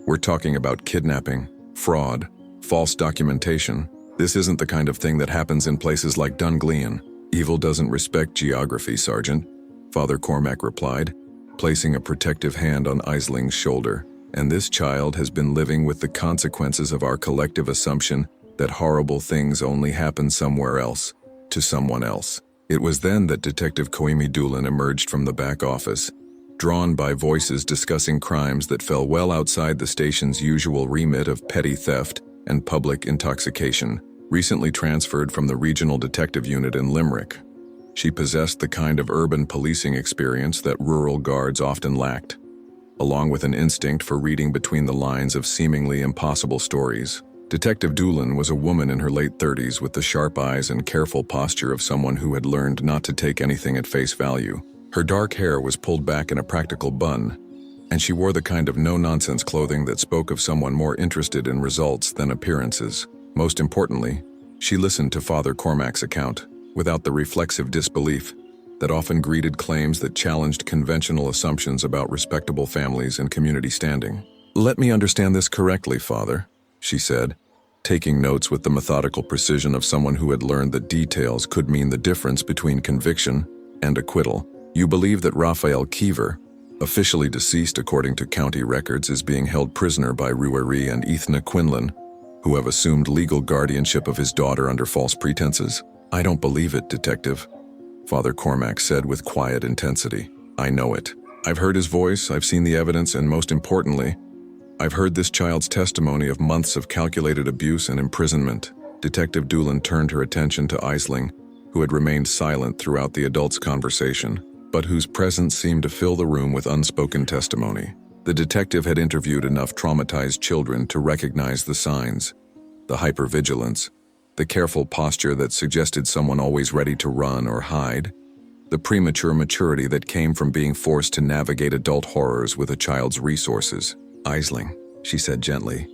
we're talking about kidnapping, fraud, false documentation. This isn't the kind of thing that happens in places like Dunglean. Evil doesn't respect geography, Sergeant, Father Cormac replied, placing a protective hand on Isling's shoulder. And this child has been living with the consequences of our collective assumption that horrible things only happen somewhere else, to someone else. It was then that Detective Koimi Doolan emerged from the back office, drawn by voices discussing crimes that fell well outside the station's usual remit of petty theft and public intoxication, recently transferred from the Regional Detective Unit in Limerick. She possessed the kind of urban policing experience that rural guards often lacked, along with an instinct for reading between the lines of seemingly impossible stories. Detective Doolan was a woman in her late 30s with the sharp eyes and careful posture of someone who had learned not to take anything at face value. Her dark hair was pulled back in a practical bun, and she wore the kind of no-nonsense clothing that spoke of someone more interested in results than appearances. Most importantly, she listened to Father Cormac's account, without the reflexive disbelief that often greeted claims that challenged conventional assumptions about respectable families and community standing. Let me understand this correctly, Father, she said, taking notes with the methodical precision of someone who had learned that details could mean the difference between conviction and acquittal. You believe that Raphael Keever, officially deceased according to county records, is being held prisoner by Ruari and Ethna Quinlan, who have assumed legal guardianship of his daughter under false pretenses? I don't believe it, Detective, Father Cormac said with quiet intensity. I know it. I've heard his voice, I've seen the evidence, and most importantly, I've heard this child's testimony of months of calculated abuse and imprisonment. Detective Doolan turned her attention to Isling, who had remained silent throughout the adults' conversation, but whose presence seemed to fill the room with unspoken testimony. The detective had interviewed enough traumatized children to recognize the signs, the hypervigilance, the careful posture that suggested someone always ready to run or hide, the premature maturity that came from being forced to navigate adult horrors with a child's resources. Isling, she said gently,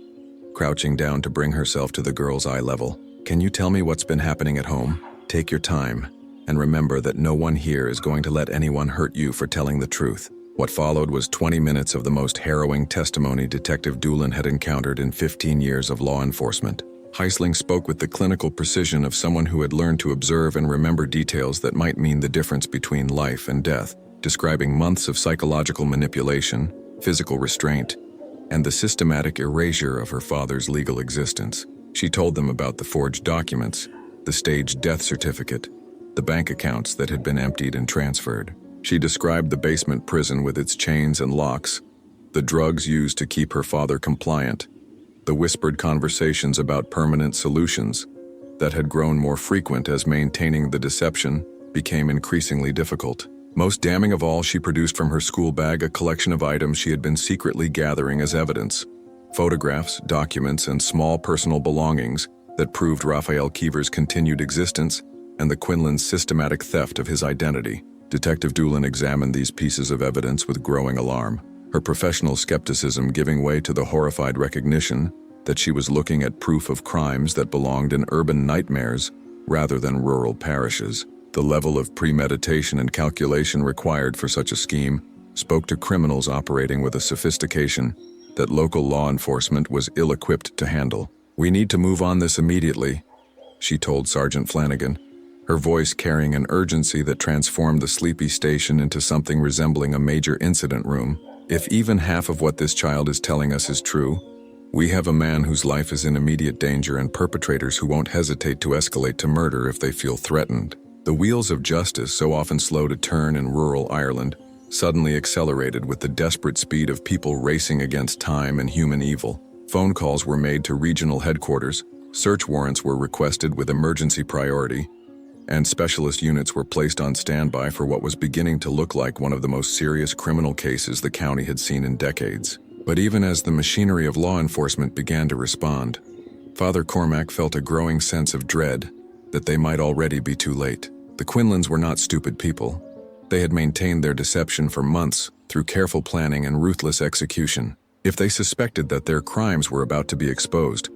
crouching down to bring herself to the girl's eye level. Can you tell me what's been happening at home? Take your time, and remember that no one here is going to let anyone hurt you for telling the truth. What followed was 20 minutes of the most harrowing testimony Detective Doolan had encountered in 15 years of law enforcement. Heisling spoke with the clinical precision of someone who had learned to observe and remember details that might mean the difference between life and death, describing months of psychological manipulation, physical restraint, and the systematic erasure of her father's legal existence. She told them about the forged documents, the staged death certificate, the bank accounts that had been emptied and transferred. She described the basement prison with its chains and locks, the drugs used to keep her father compliant, the whispered conversations about permanent solutions that had grown more frequent as maintaining the deception became increasingly difficult. Most damning of all, she produced from her school bag a collection of items she had been secretly gathering as evidence. Photographs, documents, and small personal belongings that proved Raphael Keever's continued existence and the Quinlan's systematic theft of his identity. Detective Doolan examined these pieces of evidence with growing alarm, her professional skepticism giving way to the horrified recognition that she was looking at proof of crimes that belonged in urban nightmares rather than rural parishes. The level of premeditation and calculation required for such a scheme spoke to criminals operating with a sophistication that local law enforcement was ill-equipped to handle. "We need to move on this immediately," she told Sergeant Flanagan, her voice carrying an urgency that transformed the sleepy station into something resembling a major incident room. "If even half of what this child is telling us is true, we have a man whose life is in immediate danger and perpetrators who won't hesitate to escalate to murder if they feel threatened." The wheels of justice, so often slow to turn in rural Ireland, suddenly accelerated with the desperate speed of people racing against time and human evil. Phone calls were made to regional headquarters, search warrants were requested with emergency priority, and specialist units were placed on standby for what was beginning to look like one of the most serious criminal cases the county had seen in decades. But even as the machinery of law enforcement began to respond, Father Cormac felt a growing sense of dread that they might already be too late. The Quinlans were not stupid people. They had maintained their deception for months through careful planning and ruthless execution. If they suspected that their crimes were about to be exposed,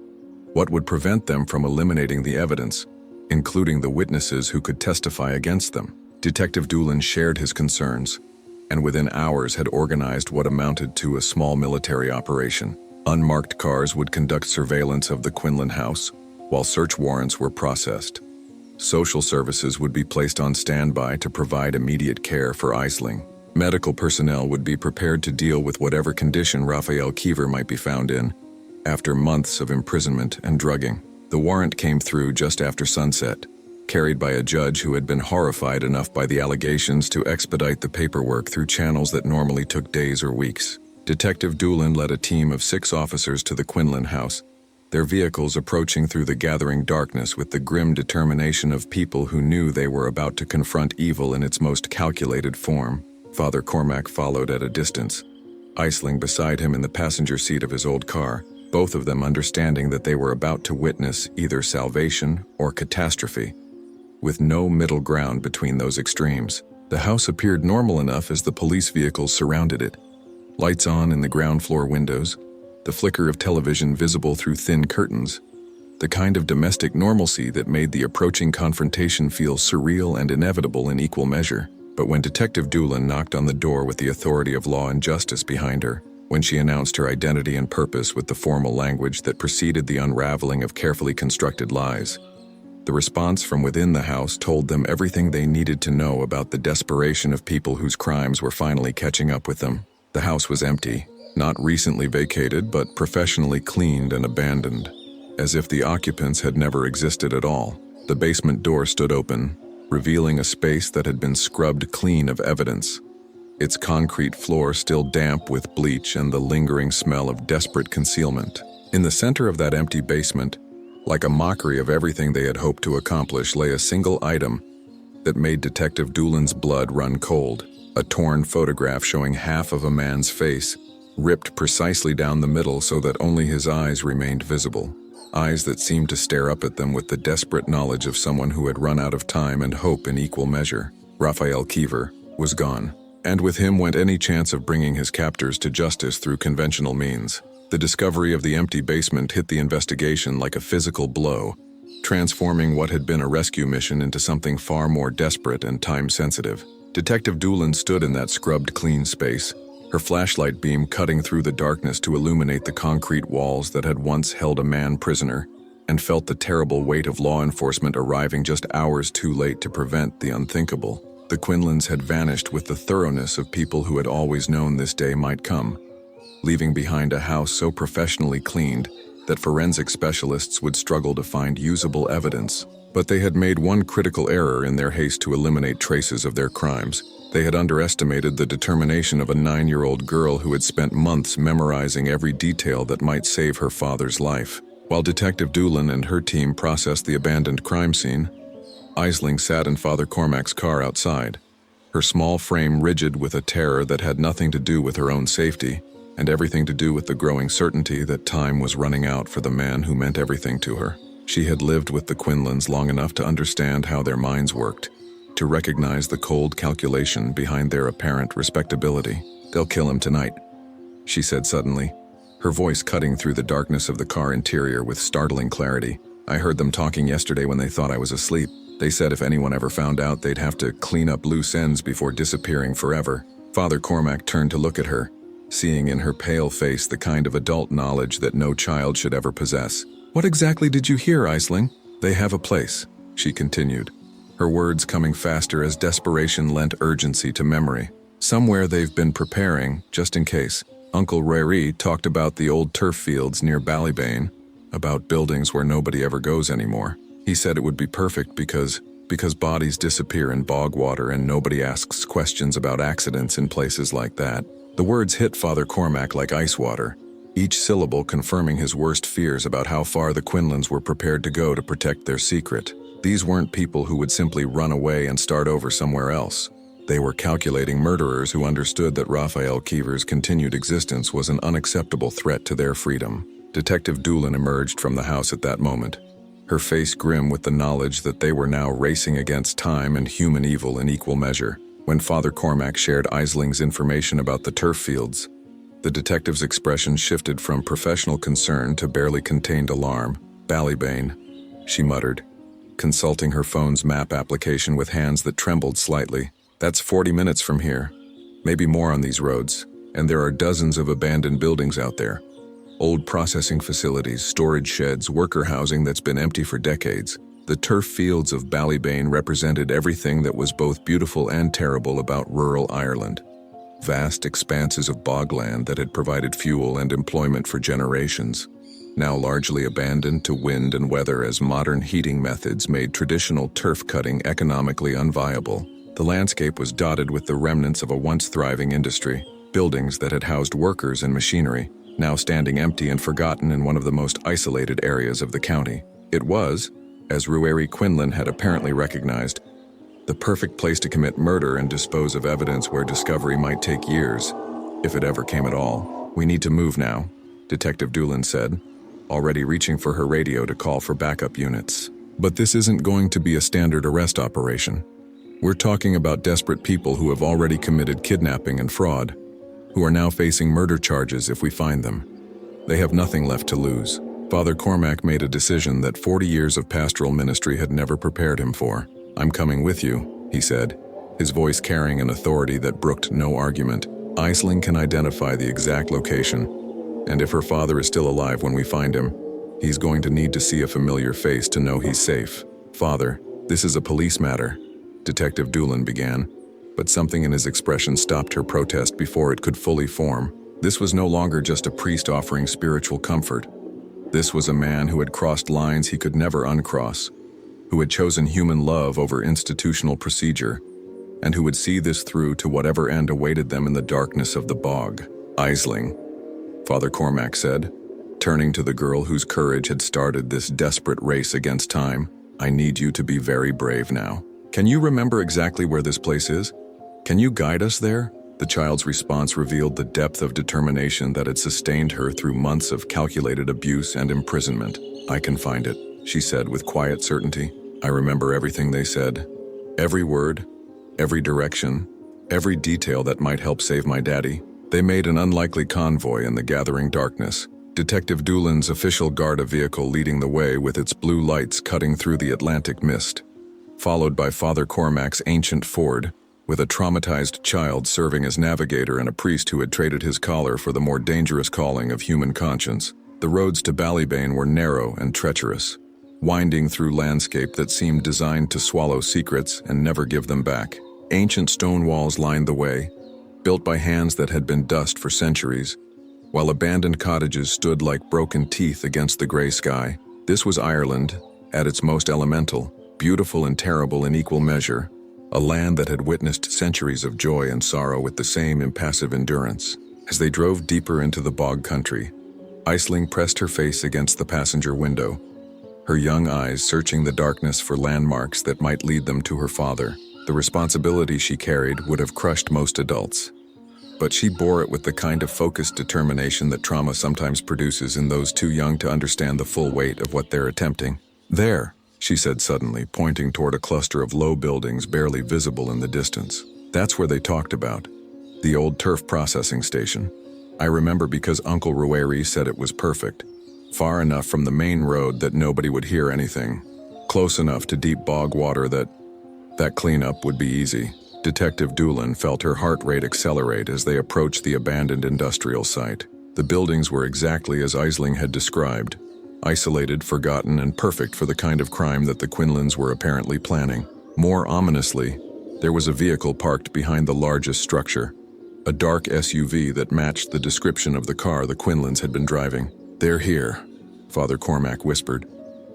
what would prevent them from eliminating the evidence, including the witnesses who could testify against them? Detective Doolin shared his concerns, and within hours had organized what amounted to a small military operation. Unmarked cars would conduct surveillance of the Quinlan house, while search warrants were processed. Social services would be placed on standby to provide immediate care for Aisling. Medical personnel would be prepared to deal with whatever condition Raphael Kiever might be found in, after months of imprisonment and drugging. The warrant came through just after sunset, carried by a judge who had been horrified enough by the allegations to expedite the paperwork through channels that normally took days or weeks. Detective Doolin led a team of 6 officers to the Quinlan house, their vehicles approaching through the gathering darkness with the grim determination of people who knew they were about to confront evil in its most calculated form. Father Cormac followed at a distance, Aisling beside him in the passenger seat of his old car, both of them understanding that they were about to witness either salvation or catastrophe, with no middle ground between those extremes. The house appeared normal enough as the police vehicles surrounded it. Lights on in the ground floor windows, the flicker of television visible through thin curtains, the kind of domestic normalcy that made the approaching confrontation feel surreal and inevitable in equal measure. But when Detective Doolin knocked on the door with the authority of law and justice behind her, when she announced her identity and purpose with the formal language that preceded the unraveling of carefully constructed lies, the response from within the house told them everything they needed to know about the desperation of people whose crimes were finally catching up with them. The house was empty, not recently vacated, but professionally cleaned and abandoned, as if the occupants had never existed at all. The basement door stood open, revealing a space that had been scrubbed clean of evidence, its concrete floor still damp with bleach and the lingering smell of desperate concealment. In the center of that empty basement, like a mockery of everything they had hoped to accomplish, lay a single item that made Detective Doolin's blood run cold. A torn photograph showing half of a man's face, ripped precisely down the middle so that only his eyes remained visible. Eyes that seemed to stare up at them with the desperate knowledge of someone who had run out of time and hope in equal measure. Raphael Kiever was gone, and with him went any chance of bringing his captors to justice through conventional means. The discovery of the empty basement hit the investigation like a physical blow, transforming what had been a rescue mission into something far more desperate and time-sensitive. Detective Doolin stood in that scrubbed clean space, her flashlight beam cutting through the darkness to illuminate the concrete walls that had once held a man prisoner, and felt the terrible weight of law enforcement arriving just hours too late to prevent the unthinkable. The Quinlans had vanished with the thoroughness of people who had always known this day might come, leaving behind a house so professionally cleaned that forensic specialists would struggle to find usable evidence. But they had made one critical error in their haste to eliminate traces of their crimes. They had underestimated the determination of a 9-year-old girl who had spent months memorizing every detail that might save her father's life. While Detective Doolin and her team processed the abandoned crime scene, Aisling sat in Father Cormac's car outside, her small frame rigid with a terror that had nothing to do with her own safety, and everything to do with the growing certainty that time was running out for the man who meant everything to her. She had lived with the Quinlans long enough to understand how their minds worked, to recognize the cold calculation behind their apparent respectability. "They'll kill him tonight," she said suddenly, her voice cutting through the darkness of the car interior with startling clarity. "I heard them talking yesterday when they thought I was asleep. They said if anyone ever found out, they'd have to clean up loose ends before disappearing forever." Father Cormac turned to look at her, seeing in her pale face the kind of adult knowledge that no child should ever possess. "What exactly did you hear, Aisling?" "They have a place," she continued, her words coming faster as desperation lent urgency to memory. "Somewhere they've been preparing, just in case. Uncle Rary talked about the old turf fields near Ballybane, about buildings where nobody ever goes anymore. He said it would be perfect because bodies disappear in bog water and nobody asks questions about accidents in places like that." The words hit Father Cormac like ice water, each syllable confirming his worst fears about how far the Quinlans were prepared to go to protect their secret. These weren't people who would simply run away and start over somewhere else. They were calculating murderers who understood that Raphael Keever's continued existence was an unacceptable threat to their freedom. Detective Doolin emerged from the house at that moment, her face grim with the knowledge that they were now racing against time and human evil in equal measure. When Father Cormac shared Aisling's information about the turf fields, the detective's expression shifted from professional concern to barely contained alarm. "Ballybane," she muttered, consulting her phone's map application with hands that trembled slightly. "That's 40 minutes from here, maybe more on these roads, and there are dozens of abandoned buildings out there. Old processing facilities, storage sheds, worker housing that's been empty for decades." The turf fields of Ballybane represented everything that was both beautiful and terrible about rural Ireland. Vast expanses of bogland that had provided fuel and employment for generations, now largely abandoned to wind and weather as modern heating methods made traditional turf cutting economically unviable. The landscape was dotted with the remnants of a once thriving industry, buildings that had housed workers and machinery, now standing empty and forgotten in one of the most isolated areas of the county. It was, as Ruairi Quinlan had apparently recognized, the perfect place to commit murder and dispose of evidence where discovery might take years, if it ever came at all. "We need to move now," Detective Doolin said, already reaching for her radio to call for backup units. "But this isn't going to be a standard arrest operation. We're talking about desperate people who have already committed kidnapping and fraud, who are now facing murder charges if we find them. They have nothing left to lose." Father Cormac made a decision that 40 years of pastoral ministry had never prepared him for. "I'm coming with you," he said, his voice carrying an authority that brooked no argument. "Aisling can identify the exact location, and if her father is still alive when we find him, he's going to need to see a familiar face to know he's safe." "Father, this is a police matter," Detective Doolin began, but something in his expression stopped her protest before it could fully form. This was no longer just a priest offering spiritual comfort. This was a man who had crossed lines he could never uncross, who had chosen human love over institutional procedure, and who would see this through to whatever end awaited them in the darkness of the bog. "Aisling," Father Cormac said, turning to the girl whose courage had started this desperate race against time, "I need you to be very brave now. Can you remember exactly where this place is? Can you guide us there?" The child's response revealed the depth of determination that had sustained her through months of calculated abuse and imprisonment. "I can find it," she said with quiet certainty. "I remember everything they said. Every word, every direction, every detail that might help save my daddy." They made an unlikely convoy in the gathering darkness, Detective Doolin's official Garda vehicle leading the way with its blue lights cutting through the Atlantic mist, followed by Father Cormac's ancient Ford, with a traumatized child serving as navigator and a priest who had traded his collar for the more dangerous calling of human conscience. The roads to Ballybane were narrow and treacherous, winding through landscape that seemed designed to swallow secrets and never give them back. Ancient stone walls lined the way, built by hands that had been dust for centuries, while abandoned cottages stood like broken teeth against the gray sky. This was Ireland, at its most elemental, beautiful and terrible in equal measure, a land that had witnessed centuries of joy and sorrow with the same impassive endurance. As they drove deeper into the bog country, Aisling pressed her face against the passenger window, her young eyes searching the darkness for landmarks that might lead them to her father. The responsibility she carried would have crushed most adults, but she bore it with the kind of focused determination that trauma sometimes produces in those too young to understand the full weight of what they're attempting. "There," she said suddenly, pointing toward a cluster of low buildings barely visible in the distance. "That's where they talked about. The old turf processing station. I remember because Uncle Ruairi said it was perfect. Far enough from the main road that nobody would hear anything. Close enough to deep bog water that cleanup would be easy." Detective Doolin felt her heart rate accelerate as they approached the abandoned industrial site. The buildings were exactly as Aisling had described, isolated, forgotten, and perfect for the kind of crime that the Quinlans were apparently planning. More ominously, there was a vehicle parked behind the largest structure, a dark SUV that matched the description of the car the Quinlans had been driving. "They're here," Father Cormac whispered,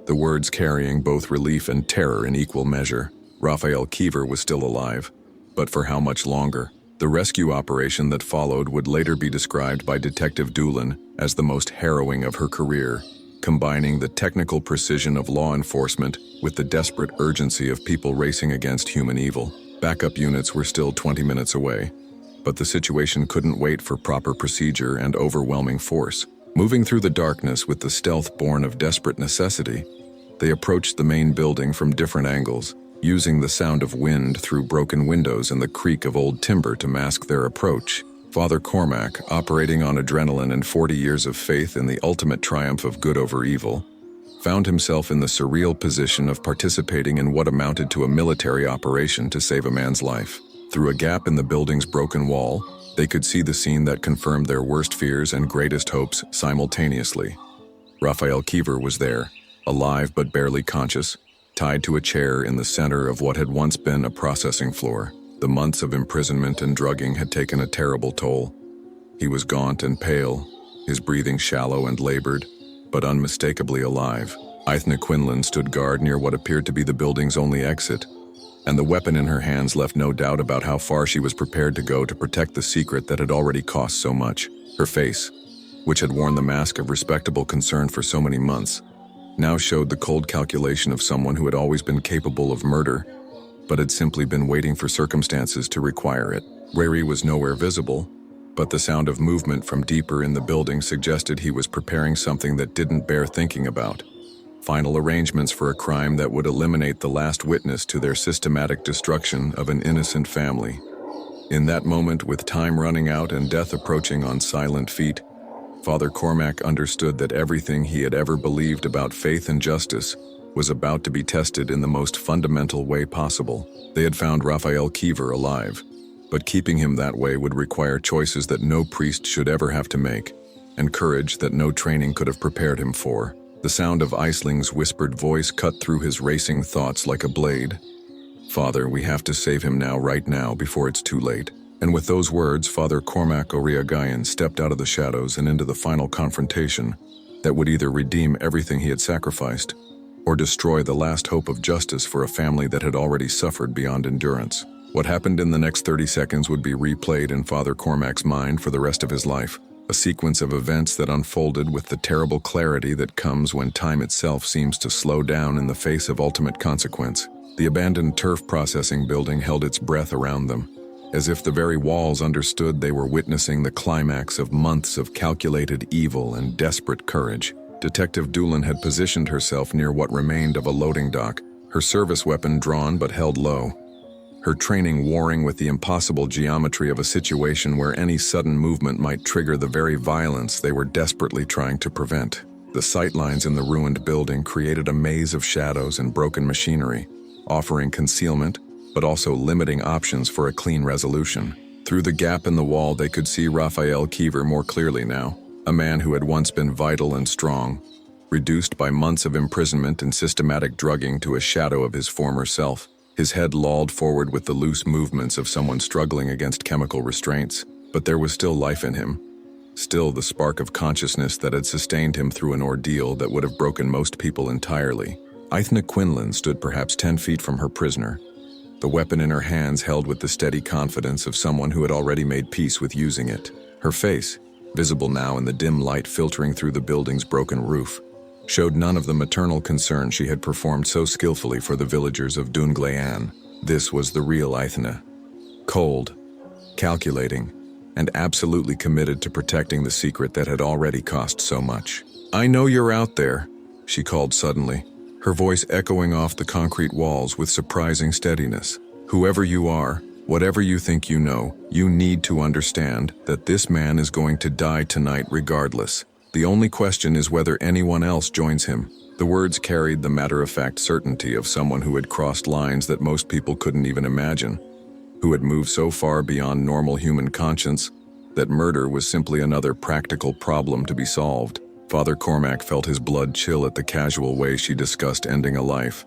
the words carrying both relief and terror in equal measure. Raphael Kiever was still alive, but for how much longer? The rescue operation that followed would later be described by Detective Doolin as the most harrowing of her career, combining the technical precision of law enforcement with the desperate urgency of people racing against human evil. Backup units were still 20 minutes away, but the situation couldn't wait for proper procedure and overwhelming force. Moving through the darkness with the stealth born of desperate necessity, they approached the main building from different angles, using the sound of wind through broken windows and the creak of old timber to mask their approach. Father Cormac, operating on adrenaline and 40 years of faith in the ultimate triumph of good over evil, found himself in the surreal position of participating in what amounted to a military operation to save a man's life. Through a gap in the building's broken wall, they could see the scene that confirmed their worst fears and greatest hopes simultaneously. Raphael Kiever was there, alive but barely conscious, tied to a chair in the center of what had once been a processing floor. The months of imprisonment and drugging had taken a terrible toll. He was gaunt and pale, his breathing shallow and labored, but unmistakably alive. Aithne Quinlan stood guard near what appeared to be the building's only exit, and the weapon in her hands left no doubt about how far she was prepared to go to protect the secret that had already cost so much. Her face, which had worn the mask of respectable concern for so many months, now showed the cold calculation of someone who had always been capable of murder, but had simply been waiting for circumstances to require it. Rary was nowhere visible, but the sound of movement from deeper in the building suggested he was preparing something that didn't bear thinking about. Final arrangements for a crime that would eliminate the last witness to their systematic destruction of an innocent family. In that moment, with time running out and death approaching on silent feet, Father Cormac understood that everything he had ever believed about faith and justice was about to be tested in the most fundamental way possible. They had found Raphael Kiever alive, but keeping him that way would require choices that no priest should ever have to make, and courage that no training could have prepared him for. The sound of Aisling's whispered voice cut through his racing thoughts like a blade. "Father, we have to save him now, right now, before it's too late." And with those words, Father Cormac Oriagayan stepped out of the shadows and into the final confrontation that would either redeem everything he had sacrificed or destroy the last hope of justice for a family that had already suffered beyond endurance. What happened in the next 30 seconds would be replayed in Father Cormac's mind for the rest of his life, a sequence of events that unfolded with the terrible clarity that comes when time itself seems to slow down in the face of ultimate consequence. The abandoned turf processing building held its breath around them, as if the very walls understood they were witnessing the climax of months of calculated evil and desperate courage. Detective Doolin had positioned herself near what remained of a loading dock, her service weapon drawn but held low, her training warring with the impossible geometry of a situation where any sudden movement might trigger the very violence they were desperately trying to prevent. The sightlines in the ruined building created a maze of shadows and broken machinery, offering concealment, but also limiting options for a clean resolution. Through the gap in the wall, they could see Raphael Kiever more clearly now, a man who had once been vital and strong, reduced by months of imprisonment and systematic drugging to a shadow of his former self. His head lolled forward with the loose movements of someone struggling against chemical restraints, but there was still life in him, still the spark of consciousness that had sustained him through an ordeal that would have broken most people entirely. Aithne Quinlan stood perhaps 10 feet from her prisoner, the weapon in her hands held with the steady confidence of someone who had already made peace with using it. Her face, visible now in the dim light filtering through the building's broken roof, showed none of the maternal concern she had performed so skillfully for the villagers of Dunglayan. This was the real Aithne, cold, calculating, and absolutely committed to protecting the secret that had already cost so much. "I know you're out there," she called suddenly, her voice echoing off the concrete walls with surprising steadiness. "Whoever you are, whatever you think you know, you need to understand that this man is going to die tonight regardless. The only question is whether anyone else joins him." The words carried the matter-of-fact certainty of someone who had crossed lines that most people couldn't even imagine. who had moved so far beyond normal human conscience that murder was simply another practical problem to be solved. Father Cormac felt his blood chill at the casual way she discussed ending a life,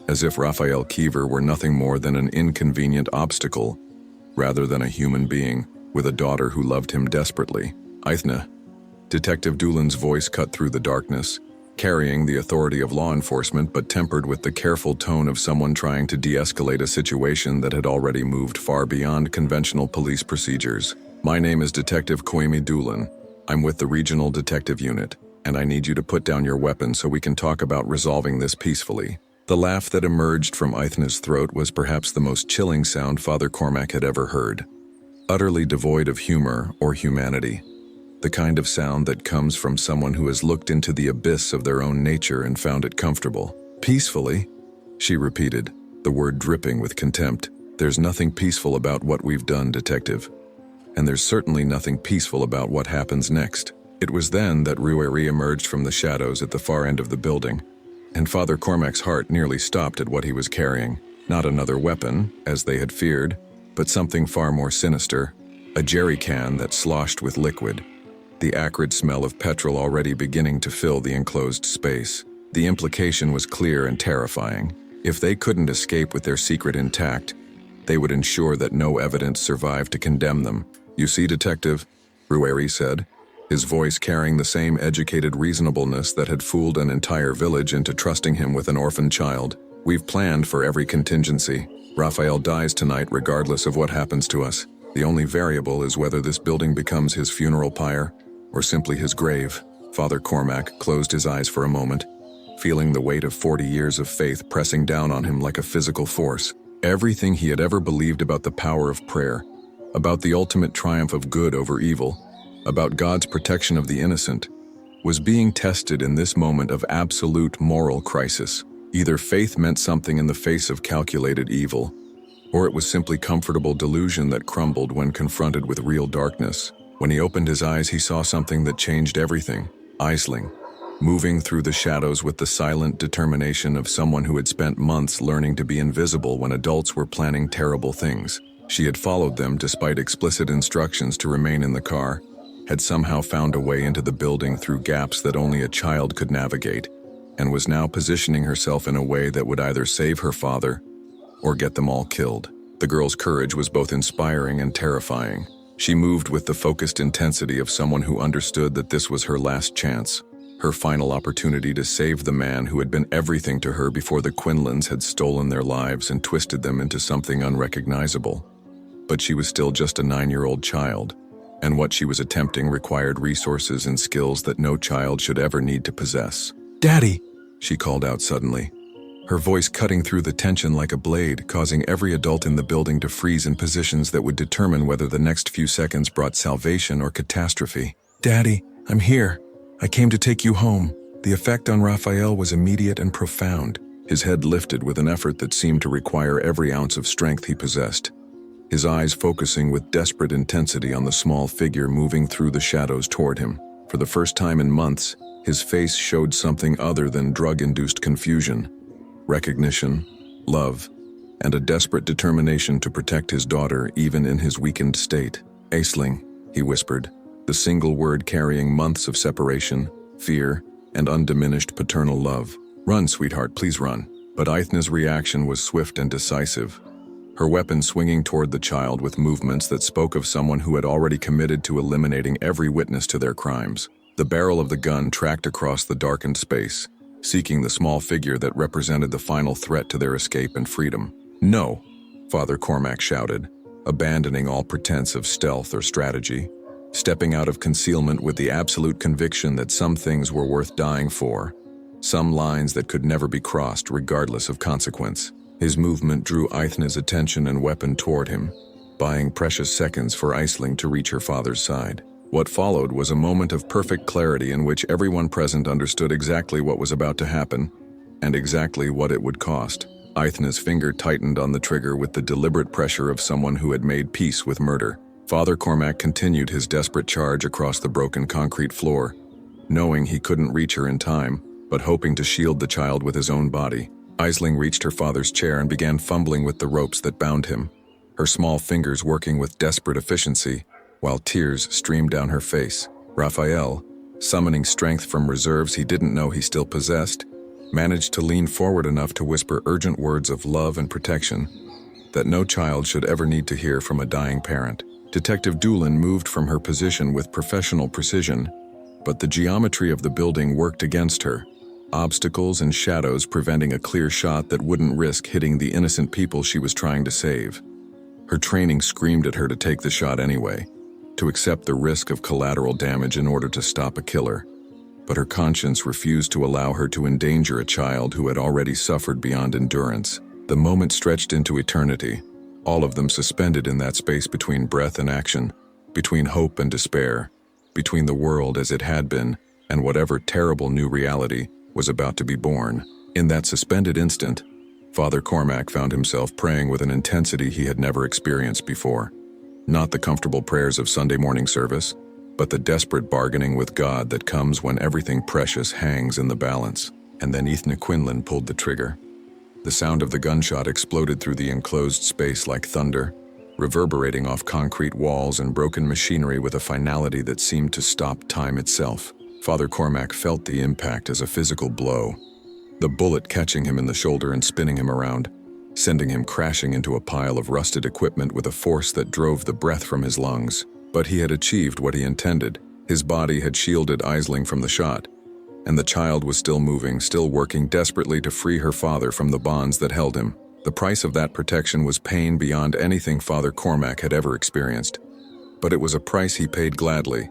as if Raphael Kiever were nothing more than an inconvenient obstacle, rather than a human being with a daughter who loved him desperately. Aithne. Detective Doolan's voice cut through the darkness, carrying the authority of law enforcement but tempered with the careful tone of someone trying to de-escalate a situation that had already moved far beyond conventional police procedures. My name is Detective Kwame Doolan. I'm with the Regional Detective Unit, and I need you to put down your weapon so we can talk about resolving this peacefully. The laugh that emerged from Aithne's throat was perhaps the most chilling sound Father Cormac had ever heard. Utterly devoid of humor or humanity. The kind of sound that comes from someone who has looked into the abyss of their own nature and found it comfortable. Peacefully? She repeated, the word dripping with contempt. There's nothing peaceful about what we've done, Detective. And there's certainly nothing peaceful about what happens next. It was then that Rueri emerged from the shadows at the far end of the building, and Father Cormac's heart nearly stopped at what he was carrying. Not another weapon, as they had feared, but something far more sinister, a jerry can that sloshed with liquid, the acrid smell of petrol already beginning to fill the enclosed space. The implication was clear and terrifying. If they couldn't escape with their secret intact, they would ensure that no evidence survived to condemn them. You see, Detective, Rueri said, his voice carrying the same educated reasonableness that had fooled an entire village into trusting him with an orphan child. We've planned for every contingency. Raphael dies tonight regardless of what happens to us. The only variable is whether this building becomes his funeral pyre or simply his grave. Father Cormac closed his eyes for a moment, feeling the weight of 40 years of faith pressing down on him like a physical force. Everything he had ever believed about the power of prayer, about the ultimate triumph of good over evil, about God's protection of the innocent, was being tested in this moment of absolute moral crisis. Either faith meant something in the face of calculated evil, or it was simply comfortable delusion that crumbled when confronted with real darkness. When he opened his eyes, he saw something that changed everything. Aisling, moving through the shadows with the silent determination of someone who had spent months learning to be invisible when adults were planning terrible things. She had followed them despite explicit instructions to remain in the car, had somehow found a way into the building through gaps that only a child could navigate, and was now positioning herself in a way that would either save her father or get them all killed. The girl's courage was both inspiring and terrifying. She moved with the focused intensity of someone who understood that this was her last chance, her final opportunity to save the man who had been everything to her before the Quinlans had stolen their lives and twisted them into something unrecognizable. But she was still just a 9-year-old child, and what she was attempting required resources and skills that no child should ever need to possess. "Daddy!" she called out suddenly, her voice cutting through the tension like a blade, causing every adult in the building to freeze in positions that would determine whether the next few seconds brought salvation or catastrophe. "Daddy, I'm here. I came to take you home." The effect on Raphael was immediate and profound. His head lifted with an effort that seemed to require every ounce of strength he possessed, his eyes focusing with desperate intensity on the small figure moving through the shadows toward him. For the first time in months, his face showed something other than drug-induced confusion. Recognition, love, and a desperate determination to protect his daughter even in his weakened state. "Aisling," he whispered, the single word carrying months of separation, fear, and undiminished paternal love. "Run, sweetheart, please run." But Aithne's reaction was swift and decisive, her weapon swinging toward the child with movements that spoke of someone who had already committed to eliminating every witness to their crimes. The barrel of the gun tracked across the darkened space, seeking the small figure that represented the final threat to their escape and freedom. "No," Father Cormac shouted, abandoning all pretense of stealth or strategy, stepping out of concealment with the absolute conviction that some things were worth dying for, some lines that could never be crossed regardless of consequence. His movement drew Aithne's attention and weapon toward him, buying precious seconds for Aisling to reach her father's side. What followed was a moment of perfect clarity in which everyone present understood exactly what was about to happen and exactly what it would cost. Aithne's finger tightened on the trigger with the deliberate pressure of someone who had made peace with murder. Father Cormac continued his desperate charge across the broken concrete floor, knowing he couldn't reach her in time, but hoping to shield the child with his own body. Aisling reached her father's chair and began fumbling with the ropes that bound him, her small fingers working with desperate efficiency, while tears streamed down her face. Raphael, summoning strength from reserves he didn't know he still possessed, managed to lean forward enough to whisper urgent words of love and protection that no child should ever need to hear from a dying parent. Detective Doolin moved from her position with professional precision, but the geometry of the building worked against her, obstacles and shadows preventing a clear shot that wouldn't risk hitting the innocent people she was trying to save. Her training screamed at her to take the shot anyway, to accept the risk of collateral damage in order to stop a killer. But her conscience refused to allow her to endanger a child who had already suffered beyond endurance. The moment stretched into eternity, all of them suspended in that space between breath and action, between hope and despair, between the world as it had been and whatever terrible new reality was about to be born. In that suspended instant, Father Cormac found himself praying with an intensity he had never experienced before. Not the comfortable prayers of Sunday morning service, but the desperate bargaining with God that comes when everything precious hangs in the balance. And then Ethna Quinlan pulled the trigger. The sound of the gunshot exploded through the enclosed space like thunder, reverberating off concrete walls and broken machinery with a finality that seemed to stop time itself. Father Cormac felt the impact as a physical blow, the bullet catching him in the shoulder and spinning him around, sending him crashing into a pile of rusted equipment with a force that drove the breath from his lungs. But he had achieved what he intended. His body had shielded Aisling from the shot, and the child was still moving, still working desperately to free her father from the bonds that held him. The price of that protection was pain beyond anything Father Cormac had ever experienced. But it was a price he paid gladly,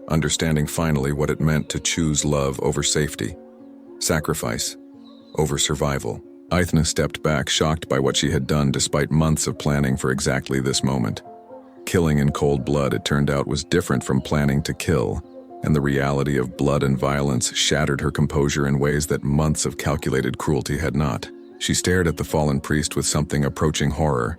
understanding finally what it meant to choose love over safety, sacrifice over survival. Ethna stepped back, shocked by what she had done despite months of planning for exactly this moment. Killing in cold blood, it turned out, was different from planning to kill, and the reality of blood and violence shattered her composure in ways that months of calculated cruelty had not. She stared at the fallen priest with something approaching horror,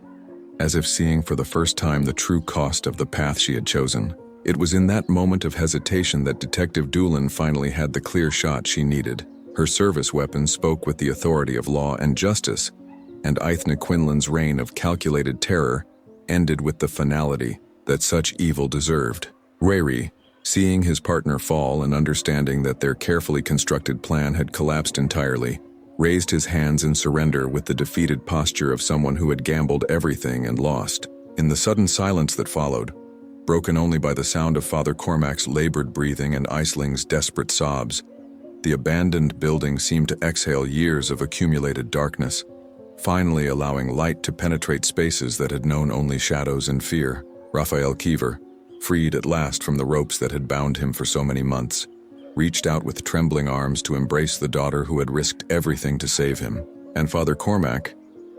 as if seeing for the first time the true cost of the path she had chosen. It was in that moment of hesitation that Detective Doolin finally had the clear shot she needed. Her service weapon spoke with the authority of law and justice, and Ethna Quinlan's reign of calculated terror ended with the finality that such evil deserved. Rayri, seeing his partner fall and understanding that their carefully constructed plan had collapsed entirely, raised his hands in surrender with the defeated posture of someone who had gambled everything and lost. In the sudden silence that followed, broken only by the sound of Father Cormac's labored breathing and Aisling's desperate sobs, the abandoned building seemed to exhale years of accumulated darkness, finally allowing light to penetrate spaces that had known only shadows and fear. Raphael Kiever, freed at last from the ropes that had bound him for so many months, reached out with trembling arms to embrace the daughter who had risked everything to save him. And Father Cormac,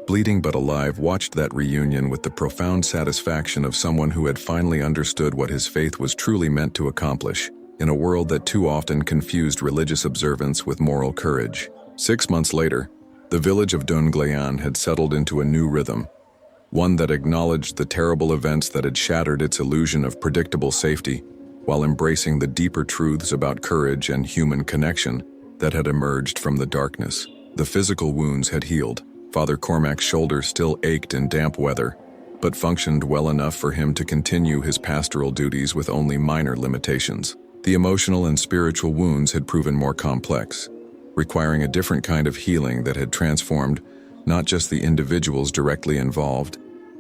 bleeding but alive, watched that reunion with the profound satisfaction of someone who had finally understood what his faith was truly meant to accomplish, in a world that too often confused religious observance with moral courage. 6 months later, the village of Dunglayan had settled into a new rhythm, one that acknowledged the terrible events that had shattered its illusion of predictable safety, while embracing the deeper truths about courage and human connection that had emerged from the darkness. The physical wounds had healed. Father Cormac's shoulder still ached in damp weather, but functioned well enough for him to continue his pastoral duties with only minor limitations. The emotional and spiritual wounds had proven more complex, requiring a different kind of healing that had transformed not just the individuals directly involved,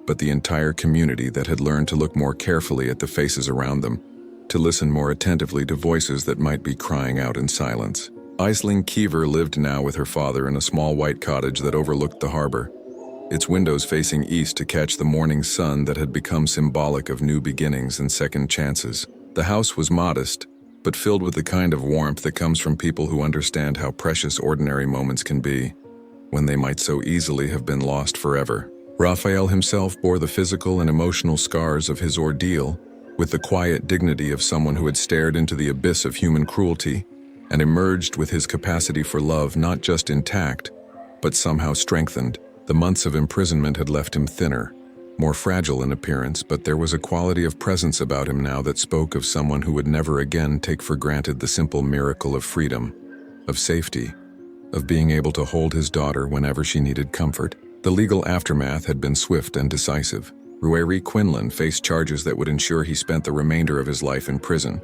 but the entire community that had learned to look more carefully at the faces around them, to listen more attentively to voices that might be crying out in silence. Aisling Kiever lived now with her father in a small white cottage that overlooked the harbor, its windows facing east to catch the morning sun that had become symbolic of new beginnings and second chances. The house was modest, but filled with the kind of warmth that comes from people who understand how precious ordinary moments can be, when they might so easily have been lost forever. Raphael himself bore the physical and emotional scars of his ordeal with the quiet dignity of someone who had stared into the abyss of human cruelty and emerged with his capacity for love not just intact, but somehow strengthened. The months of imprisonment had left him thinner, more fragile in appearance, but there was a quality of presence about him now that spoke of someone who would never again take for granted the simple miracle of freedom, of safety, of being able to hold his daughter whenever she needed comfort. The legal aftermath had been swift and decisive. Ruairi Quinlan faced charges that would ensure he spent the remainder of his life in prison.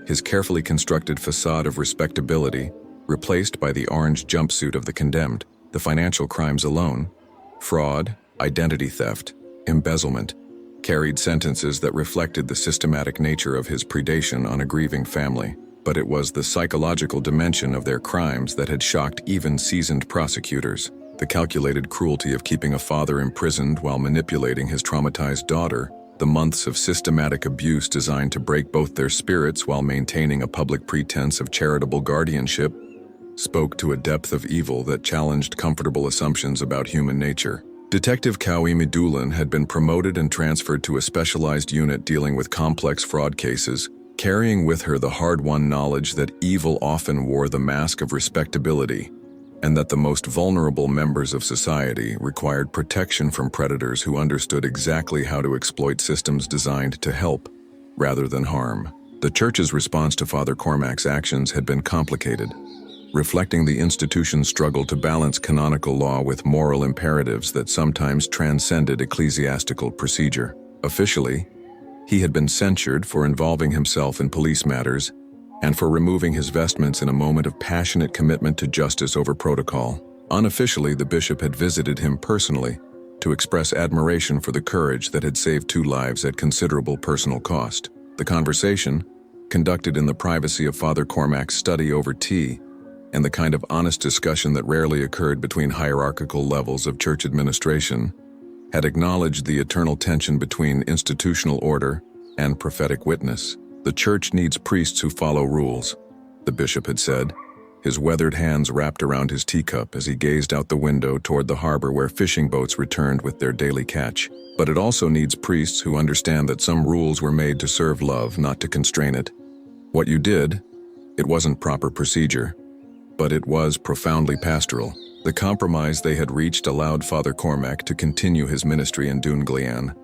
His carefully constructed facade of respectability, replaced by the orange jumpsuit of the condemned, the financial crimes alone, fraud, identity theft, embezzlement, carried sentences that reflected the systematic nature of his predation on a grieving family. But it was the psychological dimension of their crimes that had shocked even seasoned prosecutors. The calculated cruelty of keeping a father imprisoned while manipulating his traumatized daughter, the months of systematic abuse designed to break both their spirits while maintaining a public pretense of charitable guardianship, spoke to a depth of evil that challenged comfortable assumptions about human nature. Detective Kauimi Doolan had been promoted and transferred to a specialized unit dealing with complex fraud cases, carrying with her the hard-won knowledge that evil often wore the mask of respectability, and that the most vulnerable members of society required protection from predators who understood exactly how to exploit systems designed to help, rather than harm. The church's response to Father Cormac's actions had been complicated, reflecting the institution's struggle to balance canonical law with moral imperatives that sometimes transcended ecclesiastical procedure. Officially, he had been censured for involving himself in police matters and for removing his vestments in a moment of passionate commitment to justice over protocol. Unofficially, the bishop had visited him personally to express admiration for the courage that had saved 2 lives at considerable personal cost. The conversation, conducted in the privacy of Father Cormac's study over tea, and the kind of honest discussion that rarely occurred between hierarchical levels of church administration, had acknowledged the eternal tension between institutional order and prophetic witness. The church needs priests who follow rules, the bishop had said, his weathered hands wrapped around his teacup as he gazed out the window toward the harbor where fishing boats returned with their daily catch. But it also needs priests who understand that some rules were made to serve love, not to constrain it. What you did, it wasn't proper procedure, but it was profoundly pastoral. The compromise they had reached allowed Father Cormac to continue his ministry in Doonglean,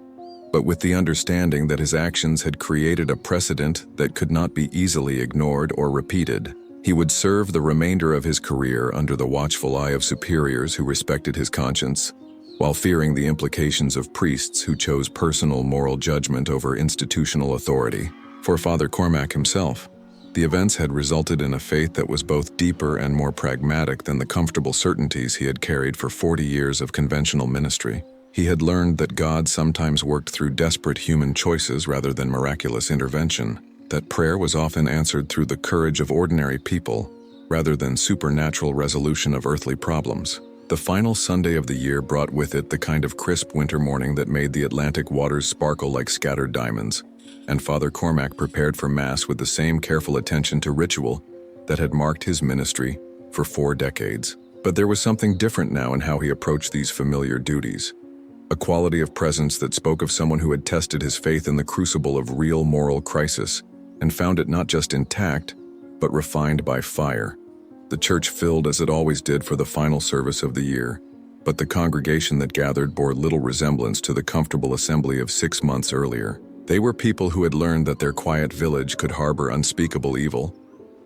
but with the understanding that his actions had created a precedent that could not be easily ignored or repeated. He would serve the remainder of his career under the watchful eye of superiors who respected his conscience, while fearing the implications of priests who chose personal moral judgment over institutional authority. For Father Cormac himself, the events had resulted in a faith that was both deeper and more pragmatic than the comfortable certainties he had carried for 40 years of conventional ministry. He had learned that God sometimes worked through desperate human choices rather than miraculous intervention, that prayer was often answered through the courage of ordinary people rather than supernatural resolution of earthly problems. The final Sunday of the year brought with it the kind of crisp winter morning that made the Atlantic waters sparkle like scattered diamonds, and Father Cormac prepared for Mass with the same careful attention to ritual that had marked his ministry for 4 decades. But there was something different now in how he approached these familiar duties. A quality of presence that spoke of someone who had tested his faith in the crucible of real moral crisis and found it not just intact, but refined by fire. The church filled as it always did for the final service of the year, but the congregation that gathered bore little resemblance to the comfortable assembly of 6 months earlier. They were people who had learned that their quiet village could harbor unspeakable evil,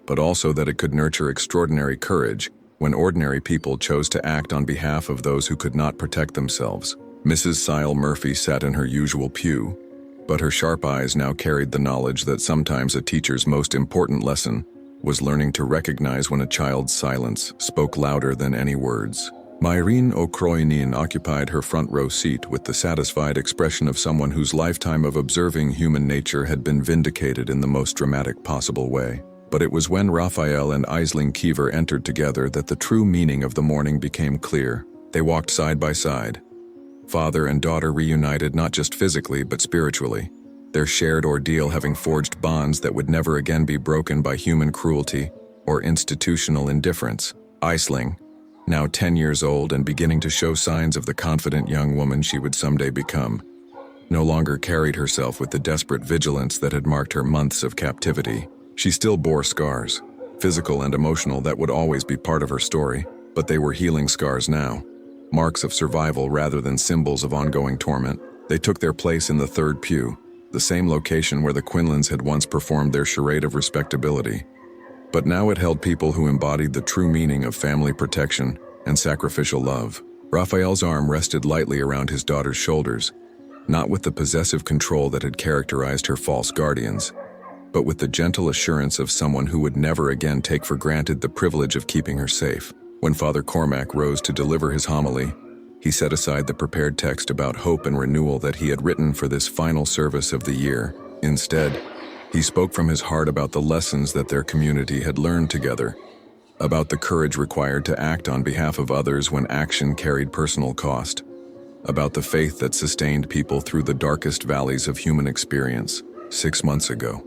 but also that it could nurture extraordinary courage when ordinary people chose to act on behalf of those who could not protect themselves. Mrs. Sile Murphy sat in her usual pew, but her sharp eyes now carried the knowledge that sometimes a teacher's most important lesson was learning to recognize when a child's silence spoke louder than any words. Myrene O'Croinin occupied her front row seat with the satisfied expression of someone whose lifetime of observing human nature had been vindicated in the most dramatic possible way. But it was when Raphael and Aisling Kiever entered together that the true meaning of the morning became clear. They walked side by side, father and daughter reunited not just physically but spiritually, their shared ordeal having forged bonds that would never again be broken by human cruelty or institutional indifference. Aisling, now 10 years old and beginning to show signs of the confident young woman she would someday become, no longer carried herself with the desperate vigilance that had marked her months of captivity. She still bore scars, physical and emotional, that would always be part of her story, but they were healing scars now, marks of survival rather than symbols of ongoing torment. They took their place in the third pew, the same location where the Quinlans had once performed their charade of respectability. But now it held people who embodied the true meaning of family protection and sacrificial love. Raphael's arm rested lightly around his daughter's shoulders, not with the possessive control that had characterized her false guardians, but with the gentle assurance of someone who would never again take for granted the privilege of keeping her safe. When Father Cormac rose to deliver his homily, he set aside the prepared text about hope and renewal that he had written for this final service of the year. Instead, he spoke from his heart about the lessons that their community had learned together, about the courage required to act on behalf of others when action carried personal cost, about the faith that sustained people through the darkest valleys of human experience. 6 months ago,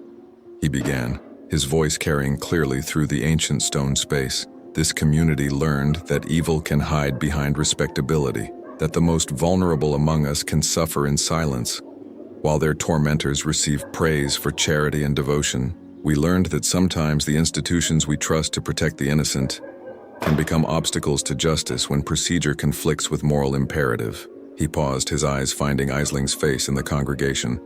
he began, his voice carrying clearly through the ancient stone space. This community learned that evil can hide behind respectability, that the most vulnerable among us can suffer in silence, while their tormentors receive praise for charity and devotion. We learned that sometimes the institutions we trust to protect the innocent can become obstacles to justice when procedure conflicts with moral imperative. He paused, his eyes finding Isling's face in the congregation.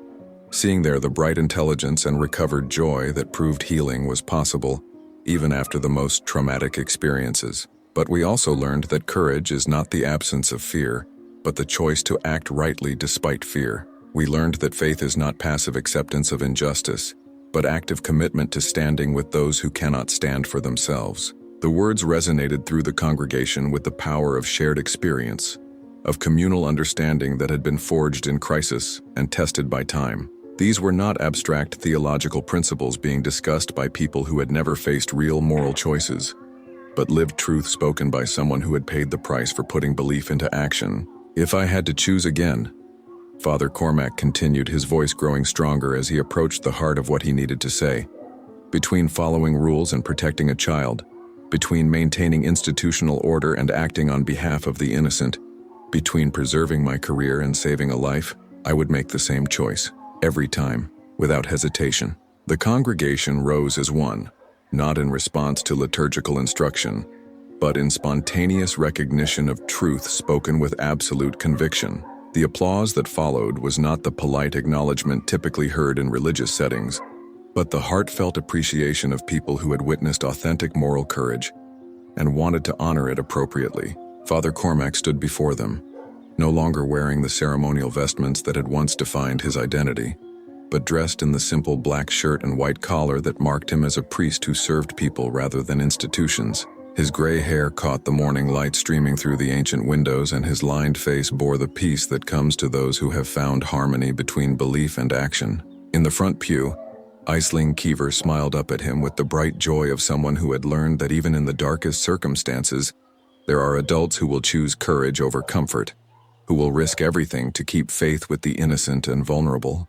Seeing there the bright intelligence and recovered joy that proved healing was possible, even after the most traumatic experiences. But we also learned that courage is not the absence of fear, but the choice to act rightly despite fear. We learned that faith is not passive acceptance of injustice, but active commitment to standing with those who cannot stand for themselves. The words resonated through the congregation with the power of shared experience, of communal understanding that had been forged in crisis and tested by time. These were not abstract theological principles being discussed by people who had never faced real moral choices, but lived truth spoken by someone who had paid the price for putting belief into action. If I had to choose again, Father Cormac continued, his voice growing stronger as he approached the heart of what he needed to say. Between following rules and protecting a child, between maintaining institutional order and acting on behalf of the innocent, between preserving my career and saving a life, I would make the same choice. Every time, without hesitation. The congregation rose as one, not in response to liturgical instruction, but in spontaneous recognition of truth spoken with absolute conviction. The applause that followed was not the polite acknowledgement typically heard in religious settings, but the heartfelt appreciation of people who had witnessed authentic moral courage and wanted to honor it appropriately. Father Cormac stood before them, no longer wearing the ceremonial vestments that had once defined his identity, but dressed in the simple black shirt and white collar that marked him as a priest who served people rather than institutions. His gray hair caught the morning light streaming through the ancient windows, and his lined face bore the peace that comes to those who have found harmony between belief and action. In the front pew, Aisling Kiever smiled up at him with the bright joy of someone who had learned that even in the darkest circumstances, there are adults who will choose courage over comfort, who will risk everything to keep faith with the innocent and vulnerable.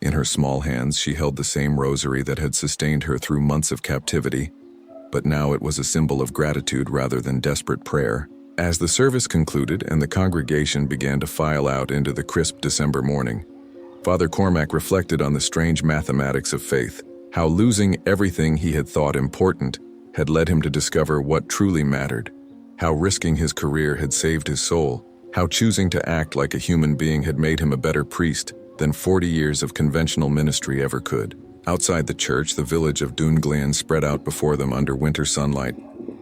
In her small hands, she held the same rosary that had sustained her through months of captivity, but now it was a symbol of gratitude rather than desperate prayer. As the service concluded and the congregation began to file out into the crisp December morning, Father Cormac reflected on the strange mathematics of faith, how losing everything he had thought important had led him to discover what truly mattered, how risking his career had saved his soul, how choosing to act like a human being had made him a better priest than 40 years of conventional ministry ever could. Outside the church, the village of Dunglean spread out before them under winter sunlight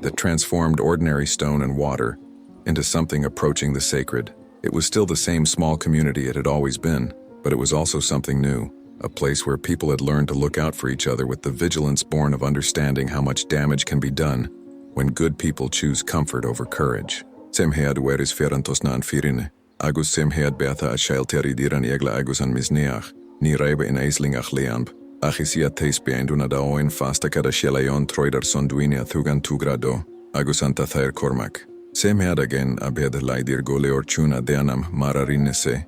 that transformed ordinary stone and water into something approaching the sacred. It was still the same small community it had always been, but it was also something new, a place where people had learned to look out for each other with the vigilance born of understanding how much damage can be done when good people choose comfort over courage. Semhead weris ferantos nan firine, agus semhead beata a shailteri diran egla agus an misneach, ni reibe in eislingach leamp, achisia teis beinduna da oin fasta kada shelayon troidar sonduinia thugan tugrado, agus anta thair Cormac. Semhead again abed laidir gole orchuna deanam mararinese,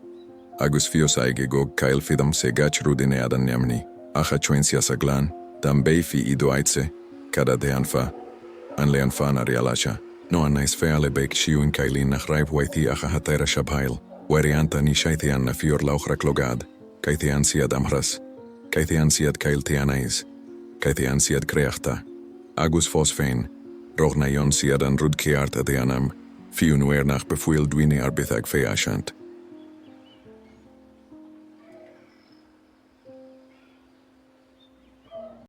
agus fios aige gog kail fidam segach rudine adan nemni, acha chuencia saglan, dam beifi iduaitse, kada deanfa, an leanfa na rialasha. No anais feale beik shiun kailin nach raib waithi acha hataira shabhail, warianta ni shaithian na fior lauchra klogad, kaithian siad amhras, kaithian siad kailtianais, kaithian siad creachta, agus fosfein, rochnayon siad an rudkiart adeanam, fiun wer nach befuil dwini arbithag feashant.